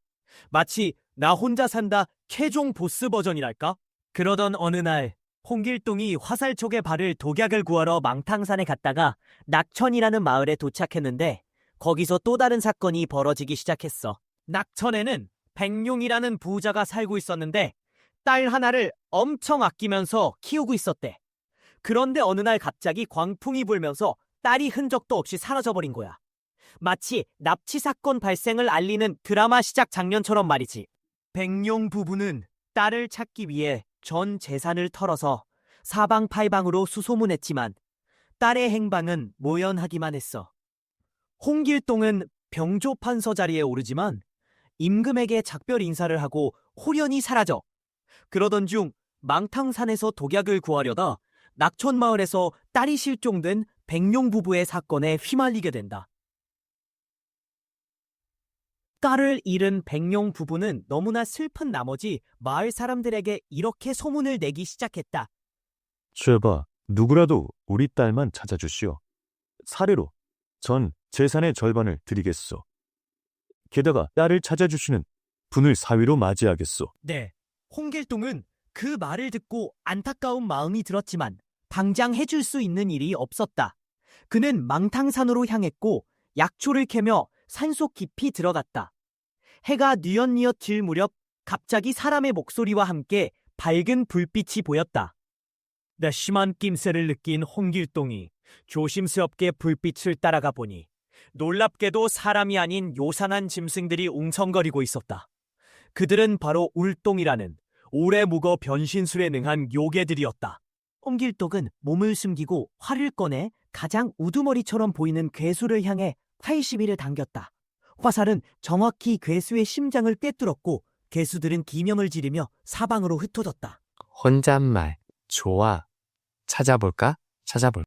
Speaker 4: 마치 나 혼자 산다 캐종 보스 버전이랄까? 그러던 어느 날 홍길동이 화살촉의 발을 독약을 구하러 망탕산에 갔다가 낙천이라는 마을에 도착했는데 거기서 또 다른 사건이 벌어지기 시작했어. 낙천에는 백룡이라는 부자가 살고 있었는데 딸 하나를 엄청 아끼면서 키우고 있었대. 그런데 어느 날 갑자기 광풍이 불면서 딸이 흔적도 없이 사라져버린 거야. 마치 납치 사건 발생을 알리는 드라마 시작 장면처럼 말이지. 백룡 부부는 딸을 찾기 위해 전 재산을 털어서 사방팔방으로 수소문했지만 딸의 행방은 모연하기만 했어. 홍길동은 병조 판서 자리에 오르지만 임금에게 작별 인사를 하고 홀연히 사라져. 그러던 중 망탕산에서 독약을 구하려다 낙촌마을에서 딸이 실종된 백룡 부부의 사건에 휘말리게 된다. 딸을 잃은 백룡 부부는 너무나 슬픈 나머지 마을 사람들에게 이렇게 소문을 내기 시작했다.
Speaker 7: 제발 누구라도 우리 딸만 찾아주시오. 사례로 전 재산의 절반을 드리겠소. 게다가 딸을 찾아주시는 분을 사위로 맞이하겠소.
Speaker 4: 네, 홍길동은 그 말을 듣고 안타까운 마음이 들었지만 당장 해줄 수 있는 일이 없었다. 그는 망탕산으로 향했고 약초를 캐며 산속 깊이 들어갔다. 해가 뉘엿뉘엿 질 무렵 갑자기 사람의 목소리와 함께 밝은 불빛이 보였다. 심한 낌새를 느낀 홍길동이 조심스럽게 불빛을 따라가 보니 놀랍게도 사람이 아닌 요산한 짐승들이 웅성거리고 있었다. 그들은 바로 울동이라는 오래 묵어 변신술에 능한 요괴들이었다. 홍길동은 몸을 숨기고 활을 꺼내 가장 우두머리처럼 보이는 괴수를 향해 80일을 당겼다. 화살은 정확히 괴수의 심장을 꿰뚫었고 괴수들은 기명을 지르며 사방으로 흩어졌다.
Speaker 8: 혼잣말. 좋아. 찾아볼까?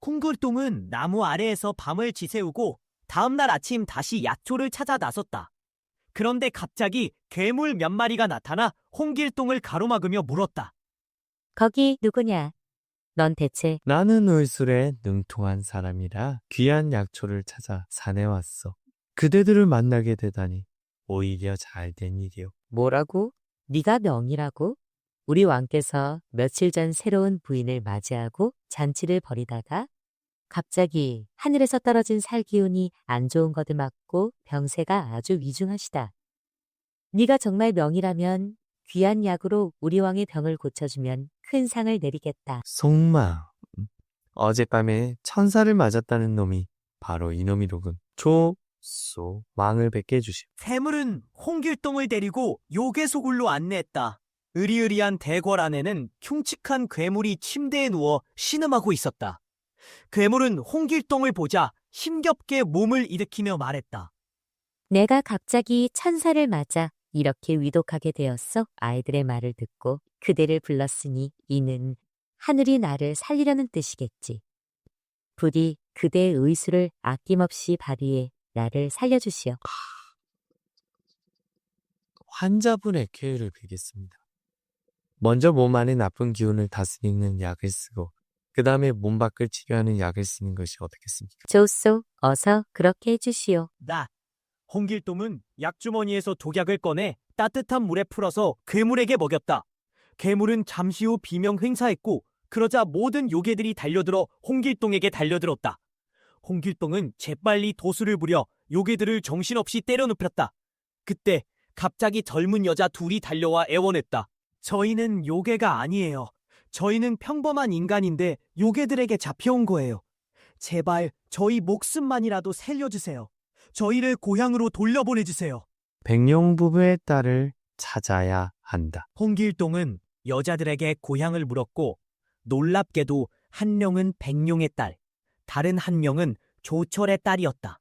Speaker 4: 홍길동은 나무 아래에서 밤을 지새우고 다음날 아침 다시 약초를 찾아 나섰다. 그런데 갑자기 괴물 몇 마리가 나타나 홍길동을 가로막으며 물었다.
Speaker 5: 거기 누구냐? 넌 대체
Speaker 8: 나는 의술에 능통한 사람이라 귀한 약초를 찾아 산에 왔어. 그대들을 만나게 되다니 오히려 잘된 일이오.
Speaker 5: 뭐라고? 네가 명이라고? 우리 왕께서 며칠 전 새로운 부인을 맞이하고 잔치를 벌이다가 갑자기 하늘에서 떨어진 살기운이 안 좋은 것을 맞고 병세가 아주 위중하시다. 네가 정말 명이라면 귀한 약으로 우리 왕의 병을 고쳐주면 큰 상을 내리겠다.
Speaker 8: 속마. 어젯밤에 천사를 맞았다는 놈이 바로 이놈이로군. 조소 왕을 뵙게 해주시오.
Speaker 4: 샘물은 홍길동을 데리고 요괴소굴로 안내했다. 으리으리한 대궐 안에는 흉측한 괴물이 침대에 누워 신음하고 있었다. 괴물은 홍길동을 보자 힘겹게 몸을 일으키며 말했다.
Speaker 5: 내가 갑자기 천사를 맞아 이렇게 위독하게 되었어. 아이들의 말을 듣고 그대를 불렀으니 이는 하늘이 나를 살리려는 뜻이겠지. 부디 그대의 의술을 아낌없이 발휘해 나를 살려주시오.
Speaker 8: 환자분의 쾌유를 빌겠습니다. 먼저 몸 안의 나쁜 기운을 다스리는 약을 쓰고 그 다음에 몸 밖을 치료하는 약을 쓰는 것이 어떻겠습니까?
Speaker 5: 좋소. 어서 그렇게 해주시오.
Speaker 4: 홍길동은 약주머니에서 독약을 꺼내 따뜻한 물에 풀어서 괴물에게 먹였다. 괴물은 잠시 후 비명 횡사했고 그러자 모든 요괴들이 달려들어 홍길동에게 달려들었다. 홍길동은 재빨리 도수를 부려 요괴들을 정신없이 때려 눕혔다. 그때 갑자기 젊은 여자 둘이 달려와 애원했다. 저희는 요괴가 아니에요. 저희는 평범한 인간인데 요괴들에게 잡혀온 거예요. 제발 저희 목숨만이라도 살려주세요. 저희를 고향으로 돌려보내주세요.
Speaker 8: 백룡 부부의 딸을 찾아야 한다.
Speaker 4: 홍길동은 여자들에게 고향을 물었고 놀랍게도 한 명은 백룡의 딸, 다른 한 명은 조철의 딸이었다.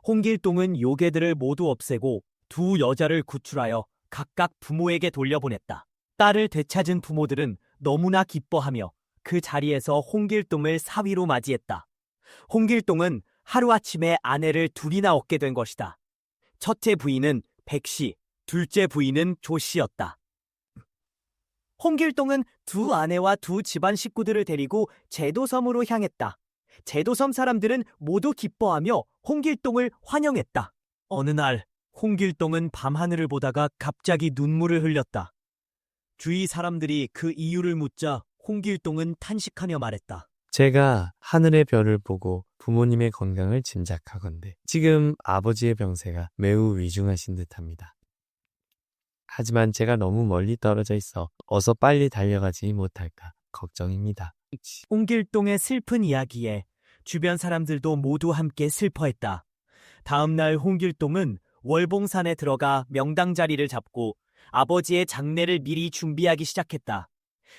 Speaker 4: 홍길동은 요괴들을 모두 없애고 두 여자를 구출하여 각각 부모에게 돌려보냈다. 딸을 되찾은 부모들은 너무나 기뻐하며 그 자리에서 홍길동을 사위로 맞이했다. 홍길동은 하루아침에 아내를 둘이나 얻게 된 것이다. 첫째 부인은 백씨, 둘째 부인은 조씨였다. 홍길동은 두 아내와 두 집안 식구들을 데리고 제도섬으로 향했다. 제도섬 사람들은 모두 기뻐하며 홍길동을 환영했다. 어느 날 홍길동은 밤하늘을 보다가 갑자기 눈물을 흘렸다. 주위 사람들이 그 이유를 묻자 홍길동은 탄식하며 말했다.
Speaker 8: 제가 하늘의 별을 보고 부모님의 건강을 짐작하건대 지금 아버지의 병세가 매우 위중하신 듯합니다. 하지만 제가 너무 멀리 떨어져 있어 어서 빨리 달려가지 못할까 걱정입니다.
Speaker 4: 홍길동의 슬픈 이야기에 주변 사람들도 모두 함께 슬퍼했다. 다음 날 홍길동은 월봉산에 들어가 명당 자리를 잡고 아버지의 장례를 미리 준비하기 시작했다.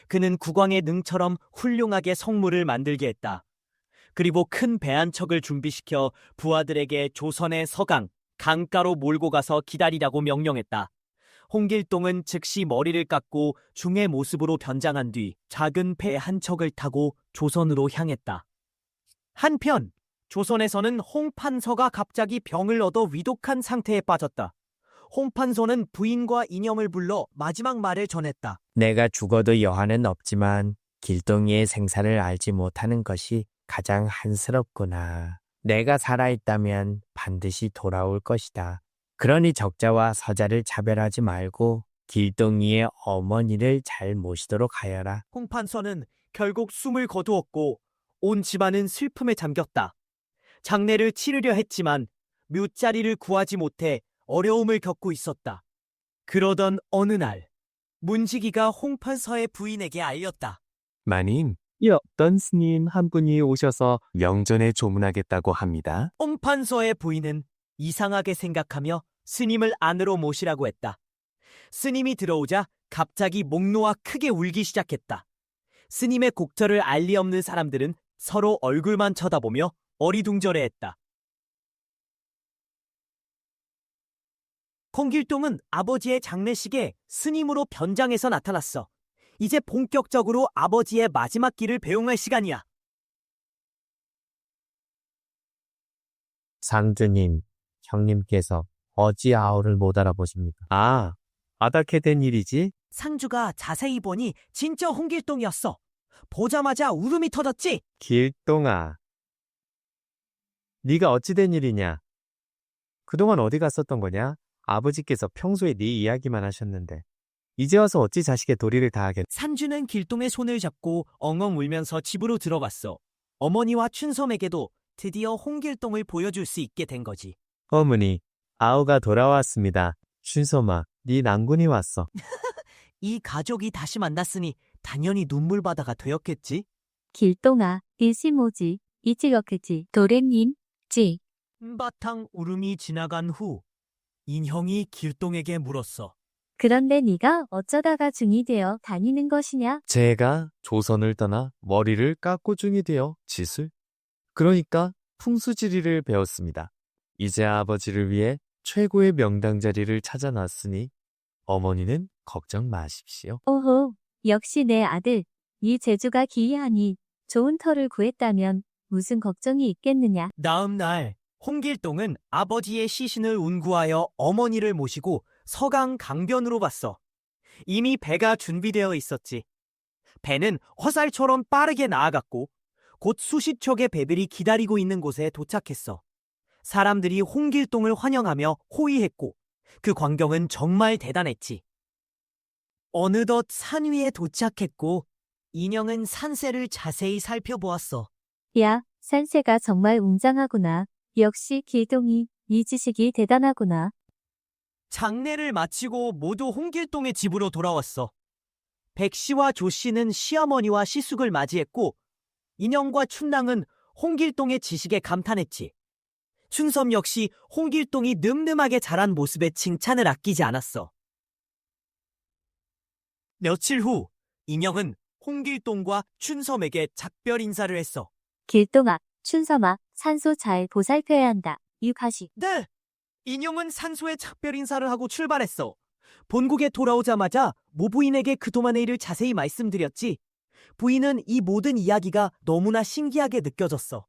Speaker 4: 그는 국왕의 능처럼 훌륭하게 성물을 만들게 했다. 그리고 큰 배 한 척을 준비시켜 부하들에게 조선의 서강, 강가로 몰고 가서 기다리라고 명령했다. 홍길동은 즉시 머리를 깎고 중의 모습으로 변장한 뒤 작은 배 한 척을 타고 조선으로 향했다. 한편 조선에서는 홍판서가 갑자기 병을 얻어 위독한 상태에 빠졌다. 홍판서는 부인과 인형을 불러 마지막 말을 전했다.
Speaker 11: 내가 죽어도 여한은 없지만 길동이의 생사를 알지 못하는 것이 가장 한스럽구나. 내가 살아있다면 반드시 돌아올 것이다. 그러니 적자와 서자를 차별하지 말고 길동이의 어머니를 잘 모시도록 하여라.
Speaker 4: 홍판서는 결국 숨을 거두었고 온 집안은 슬픔에 잠겼다. 장례를 치르려 했지만 묘자리를 구하지 못해 어려움을 겪고 있었다. 그러던 어느 날 문지기가 홍판서의 부인에게 알렸다.
Speaker 10: 마님, 이 어떤 스님 한 분이 오셔서 명전에 조문하겠다고 합니다.
Speaker 4: 홍판서의 부인은 이상하게 생각하며 스님을 안으로 모시라고 했다. 스님이 들어오자 갑자기 목 놓아 크게 울기 시작했다. 스님의 곡절을 알 리 없는 사람들은 서로 얼굴만 쳐다보며 어리둥절해했다. 홍길동은 아버지의 장례식에 스님으로 변장해서 나타났어. 이제 본격적으로 아버지의 마지막 길을 배웅할 시간이야.
Speaker 8: 상주님, 형님께서 어찌 아우를 못 알아보십니까? 아, 어떻게 된 일이지?
Speaker 4: 상주가 자세히 보니 진짜 홍길동이었어. 보자마자 울음이 터졌지?
Speaker 8: 길동아, 네가 어찌 된 일이냐? 그동안 어디 갔었던 거냐? 아버지께서 평소에 네 이야기만 하셨는데 이제 와서 어찌 자식의 도리를 다하겠...
Speaker 4: 산주는 길동의 손을 잡고 엉엉 울면서 집으로 들어갔어. 어머니와 춘섬에게도 드디어 홍길동을 보여줄 수 있게 된 거지.
Speaker 8: 어머니, 아우가 돌아왔습니다. 춘섬아, 네 난군이 왔어.
Speaker 4: 이 가족이 다시 만났으니 당연히 눈물바다가 되었겠지?
Speaker 5: 길동아, 일시모지, 이치격했지. 도련님, 지.
Speaker 4: 한바탕 울음이 지나간 후 인형이 길동에게 물었어.
Speaker 5: 그런데 네가 어쩌다가 중이 되어 다니는 것이냐?
Speaker 8: 제가 조선을 떠나 머리를 깎고 중이 되어 짓을, 그러니까 풍수지리를 배웠습니다. 이제 아버지를 위해 최고의 명당 자리를 찾아놨으니 어머니는 걱정 마십시오.
Speaker 5: 오호, 역시 내 아들. 이 재주가 기이하니 좋은 터를 구했다면 무슨 걱정이 있겠느냐?
Speaker 4: 다음 날 홍길동은 아버지의 시신을 운구하여 어머니를 모시고 서강 강변으로 갔어. 이미 배가 준비되어 있었지. 배는 화살처럼 빠르게 나아갔고 곧 수십 척의 배들이 기다리고 있는 곳에 도착했어. 사람들이 홍길동을 환영하며 호의했고 그 광경은 정말 대단했지. 어느덧 산 위에 도착했고 인형은 산세를 자세히 살펴보았어.
Speaker 5: 야, 산세가 정말 웅장하구나. 역시 길동이 이 지식이 대단하구나.
Speaker 4: 장례를 마치고 모두 홍길동의 집으로 돌아왔어. 백씨와 조씨는 시어머니와 시숙을 맞이했고 인형과 춘랑은 홍길동의 지식에 감탄했지. 춘섬 역시 홍길동이 늠름하게 자란 모습에 칭찬을 아끼지 않았어. 며칠 후 인형은 홍길동과 춘섬에게 작별 인사를 했어.
Speaker 5: 길동아, 춘섬아, 산소 잘 보살펴야 한다. 유카시.
Speaker 4: 네! 인형은 산소에 작별 인사를 하고 출발했어. 본국에 돌아오자마자 모부인에게 그동안의 일을 자세히 말씀드렸지. 부인은 이 모든 이야기가 너무나 신기하게 느껴졌어.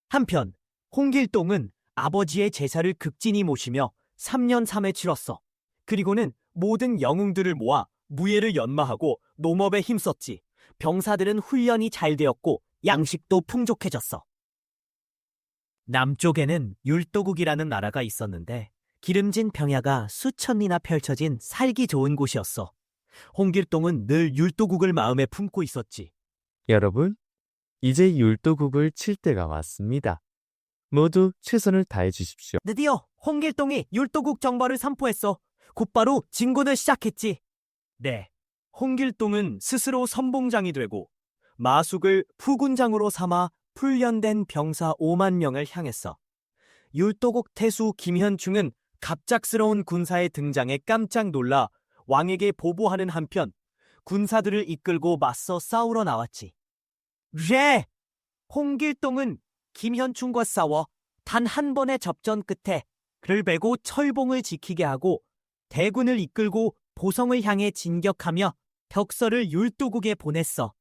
Speaker 4: 한편 홍길동은 아버지의 제사를 극진히 모시며 3년 3회 치렀어. 그리고는 모든 영웅들을 모아 무예를 연마하고 농업에 힘썼지. 병사들은 훈련이 잘 되었고 양식도 풍족해졌어. 남쪽에는 율도국이라는 나라가 있었는데 기름진 평야가 수천리나 펼쳐진 살기 좋은 곳이었어. 홍길동은 늘 율도국을 마음에 품고 있었지.
Speaker 8: 여러분, 이제 율도국을 칠 때가 왔습니다. 모두 최선을 다해 주십시오.
Speaker 4: 드디어 홍길동이 율도국 정벌을 선포했어. 곧바로 진군을 시작했지. 네, 홍길동은 스스로 선봉장이 되고 마숙을副군장으로 삼아 훈련된 병사 5만 명을 향했어. 율도국 태수 김현충은 갑작스러운 군사의 등장에 깜짝 놀라 왕에게 보고하는 한편 군사들을 이끌고 맞서 싸우러 나왔지. 예! 홍길동은 김현충과 싸워 단 한 번의 접전 끝에 를 메고 철봉을 지키게 하고 대군을 이끌고 보성을 향해 진격하며 벽서를 율도국에 보냈어.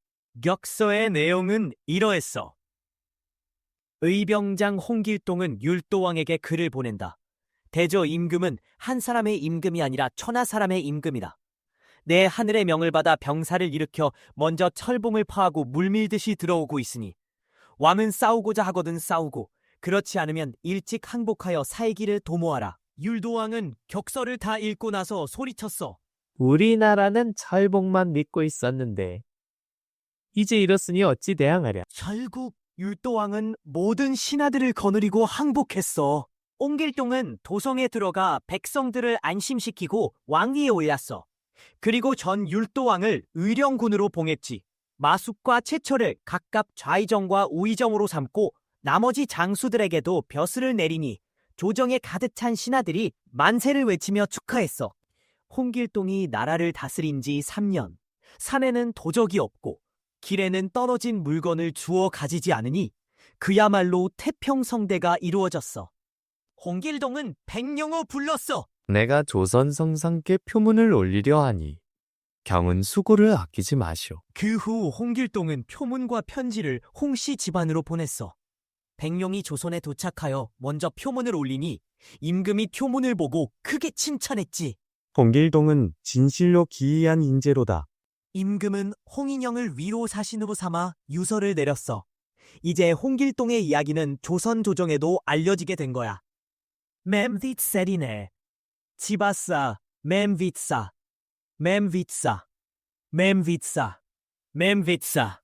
Speaker 4: 격서의 내용은 이러했어. 의병장 홍길동은 율도왕에게 글을 보낸다. 대저 임금은 한 사람의 임금이 아니라 천하 사람의 임금이다. 내 하늘의 명을 받아 병사를 일으켜 먼저 철봉을 파하고 물밀듯이 들어오고 있으니 왕은 싸우고자 하거든 싸우고 그렇지 않으면 일찍 항복하여 살기를 도모하라. 율도왕은 격서를 다 읽고 나서 소리쳤어.
Speaker 9: 우리나라는 철봉만 믿고 있었는데 이제 이렇으니 어찌 대항하랴.
Speaker 4: 결국 율도왕은 모든 신하들을 거느리고 항복했어. 홍길동은 도성에 들어가 백성들을 안심시키고 왕위에 올렸어. 그리고 전 율도왕을 의령군으로 봉했지. 마숙과 채철을 각각 좌의정과 우의정으로 삼고 나머지 장수들에게도 벼슬을 내리니 조정에 가득 찬 신하들이 만세를 외치며 축하했어. 홍길동이 나라를 다스린 지 3년. 산에는 도적이 없고 길에는 떨어진 물건을 주워 가지지 않으니 그야말로 태평성대가 이루어졌어. 홍길동은 백령호 불렀어.
Speaker 8: 내가 조선성상께 표문을 올리려 하니 경은 수고를 아끼지 마시오.
Speaker 4: 그 후 홍길동은 표문과 편지를 홍씨 집안으로 보냈어. 백령이 조선에 도착하여 먼저 표문을 올리니 임금이 표문을 보고 크게 칭찬했지.
Speaker 7: 홍길동은 진실로 기이한 인재로다.
Speaker 4: 임금은 홍인영을 위로 사신으로 삼아 유서를 내렸어. 이제 홍길동의 이야기는 조선 조정에도 알려지게 된 거야. 맴빗세리네. 지바싸, 맴빗싸, 맴빗싸, 맴빗싸, 맴빗싸.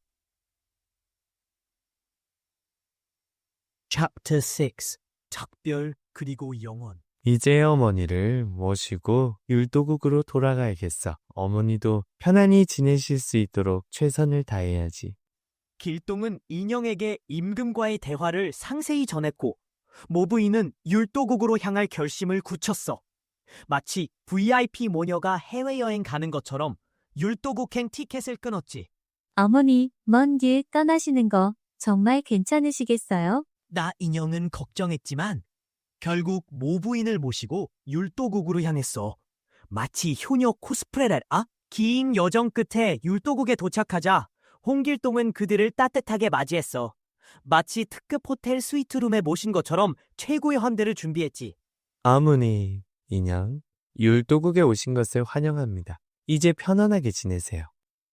Speaker 4: Chapter 6. 작별 그리고 영원.
Speaker 8: 이제 어머니를 모시고 율도국으로 돌아가야겠어. 어머니도 편안히 지내실 수 있도록 최선을 다해야지.
Speaker 4: 길동은 인영에게 임금과의 대화를 상세히 전했고 모부인은 율도국으로 향할 결심을 굳혔어. 마치 VIP 모녀가 해외여행 가는 것처럼 율도국행 티켓을 끊었지.
Speaker 5: 어머니, 먼 길 떠나시는 거 정말 괜찮으시겠어요?
Speaker 4: 나 인영은 걱정했지만 결국 모부인을 모시고 율도국으로 향했어. 마치 효녀 코스프레랄 긴 여정 끝에 율도국에 도착하자 홍길동은 그들을 따뜻하게 맞이했어. 마치 특급 호텔 스위트룸에 모신 것처럼 최고의 환대를 준비했지.
Speaker 8: 어머니, 인형, 율도국에 오신 것을 환영합니다. 이제 편안하게 지내세요.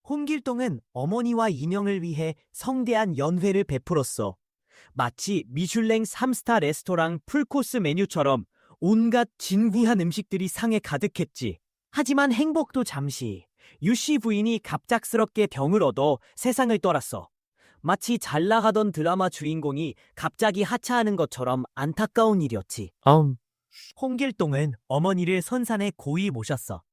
Speaker 4: 홍길동은 어머니와 인형을 위해 성대한 연회를 베풀었어. 마치 미슐랭 3스타 레스토랑 풀코스 메뉴처럼 온갖 진귀한 음식들이 상에 가득했지. 하지만 행복도 잠시. 유씨 부인이 갑작스럽게 병을 얻어 세상을 떠났어. 마치 잘 나가던 드라마 주인공이 갑자기 하차하는 것처럼 안타까운 일이었지. 홍길동은 어머니를 선산에 고이 모셨어.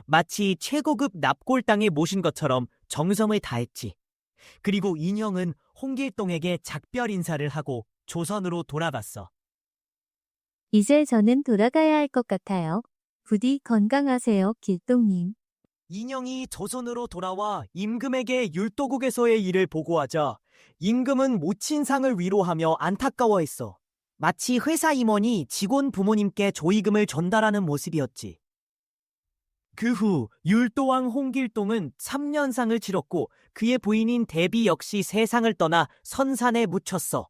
Speaker 4: 마치 최고급 납골당에 모신 것처럼 정성을 다했지. 그리고 인형은 홍길동에게 작별 인사를 하고 조선으로 돌아갔어.
Speaker 5: 이제 저는 돌아가야 할 것 같아요. 부디 건강하세요, 길동님.
Speaker 4: 인형이 조선으로 돌아와 임금에게 율도국에서의 일을 보고하자 임금은 모친 상을 위로하며 안타까워했어. 마치 회사 임원이 직원 부모님께 조의금을 전달하는 모습이었지. 그 후 율도왕 홍길동은 3년상을 치렀고 그의 부인인 대비 역시 세상을 떠나 선산에 묻혔어.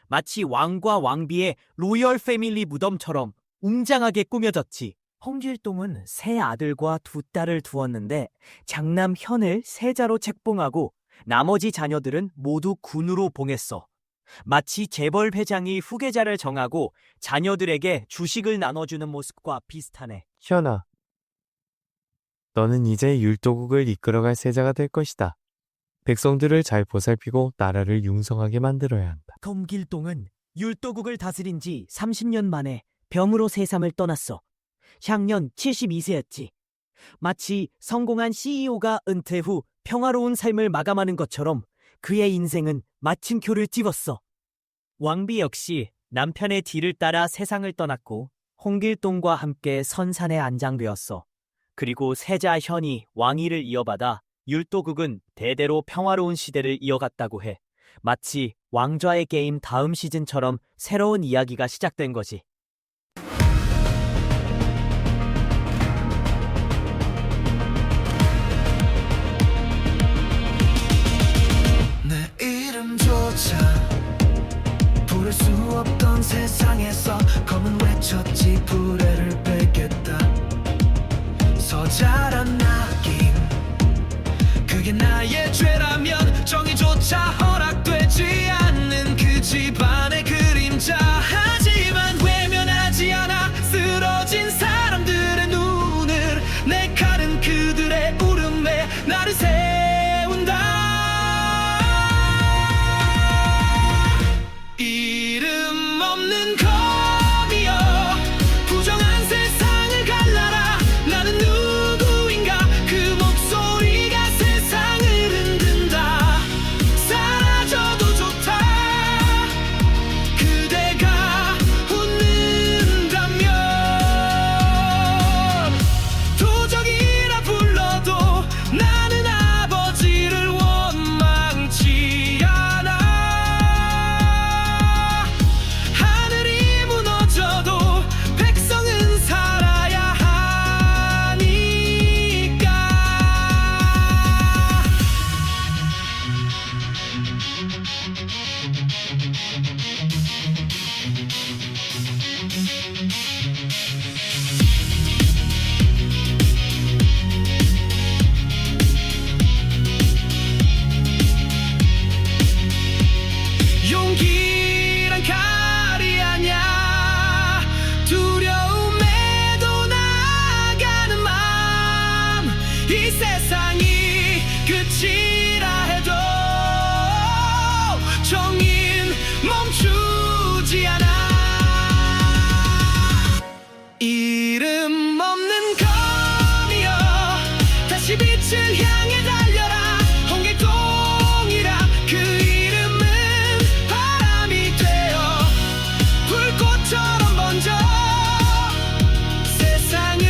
Speaker 4: 마치 왕과 왕비의 로열 패밀리 무덤처럼 웅장하게 꾸며졌지. 홍길동은 세 아들과 두 딸을 두었는데 장남 현을 세자로 책봉하고 나머지 자녀들은 모두 군으로 봉했어. 마치 재벌 회장이 후계자를 정하고 자녀들에게 주식을 나눠주는 모습과 비슷하네.
Speaker 8: 현아, 너는 이제 율도국을 이끌어갈 세자가 될 것이다. 백성들을 잘 보살피고 나라를 융성하게 만들어야 한다.
Speaker 4: 홍길동은 율도국을 다스린 지 30년 만에 병으로 세상을 떠났어. 향년 72세였지. 마치 성공한 CEO가 은퇴 후 평화로운 삶을 마감하는 것처럼 그의 인생은 마침표를 찍었어. 왕비 역시 남편의 뒤를 따라 세상을 떠났고 홍길동과 함께 선산에 안장되었어. 그리고 세자 현이 왕위를 이어받아 율도국은 대대로 평화로운 시대를 이어갔다고 해. 마치 왕좌의 게임 다음 시즌처럼 새로운 이야기가 시작된 거지.
Speaker 3: 세상에서 검은 외쳤지 불의를 뺏겠다. 서자란 낙인 그게 나의 죄라면 정의조차 허락되지 않는 그 집안의 그림자. 하지만 외면하지 않아 쓰러진 사람들의 눈을 내 칼은 그들의 울음에 나를 세운다. 이름 없는 검이여 부정한 세상을 갈라라. 나는 누구인가 그 목소리가 세상을 흔든다. 사라져도 좋다 그대가 웃는다면. 도적이라 불러도 나는 아버지를 원망치 않아. 하늘이 무너져도 백성은 살아야 하니까. 용기란 칼이 아냐 두려움에도 나아가는 마음. 이 세상이 끝이라 해도 정인 멈추지 않아. 이름 없는 검이여 다시 빛을 향해 달려라. 홍길동이라 그 이름은 바람이 되어 불꽃처럼 번져 세상을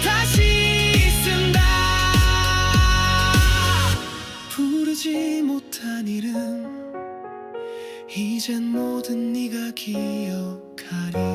Speaker 3: 다시 쓴다. 부르지 못한 이름 이젠 모든 네가 기억하리.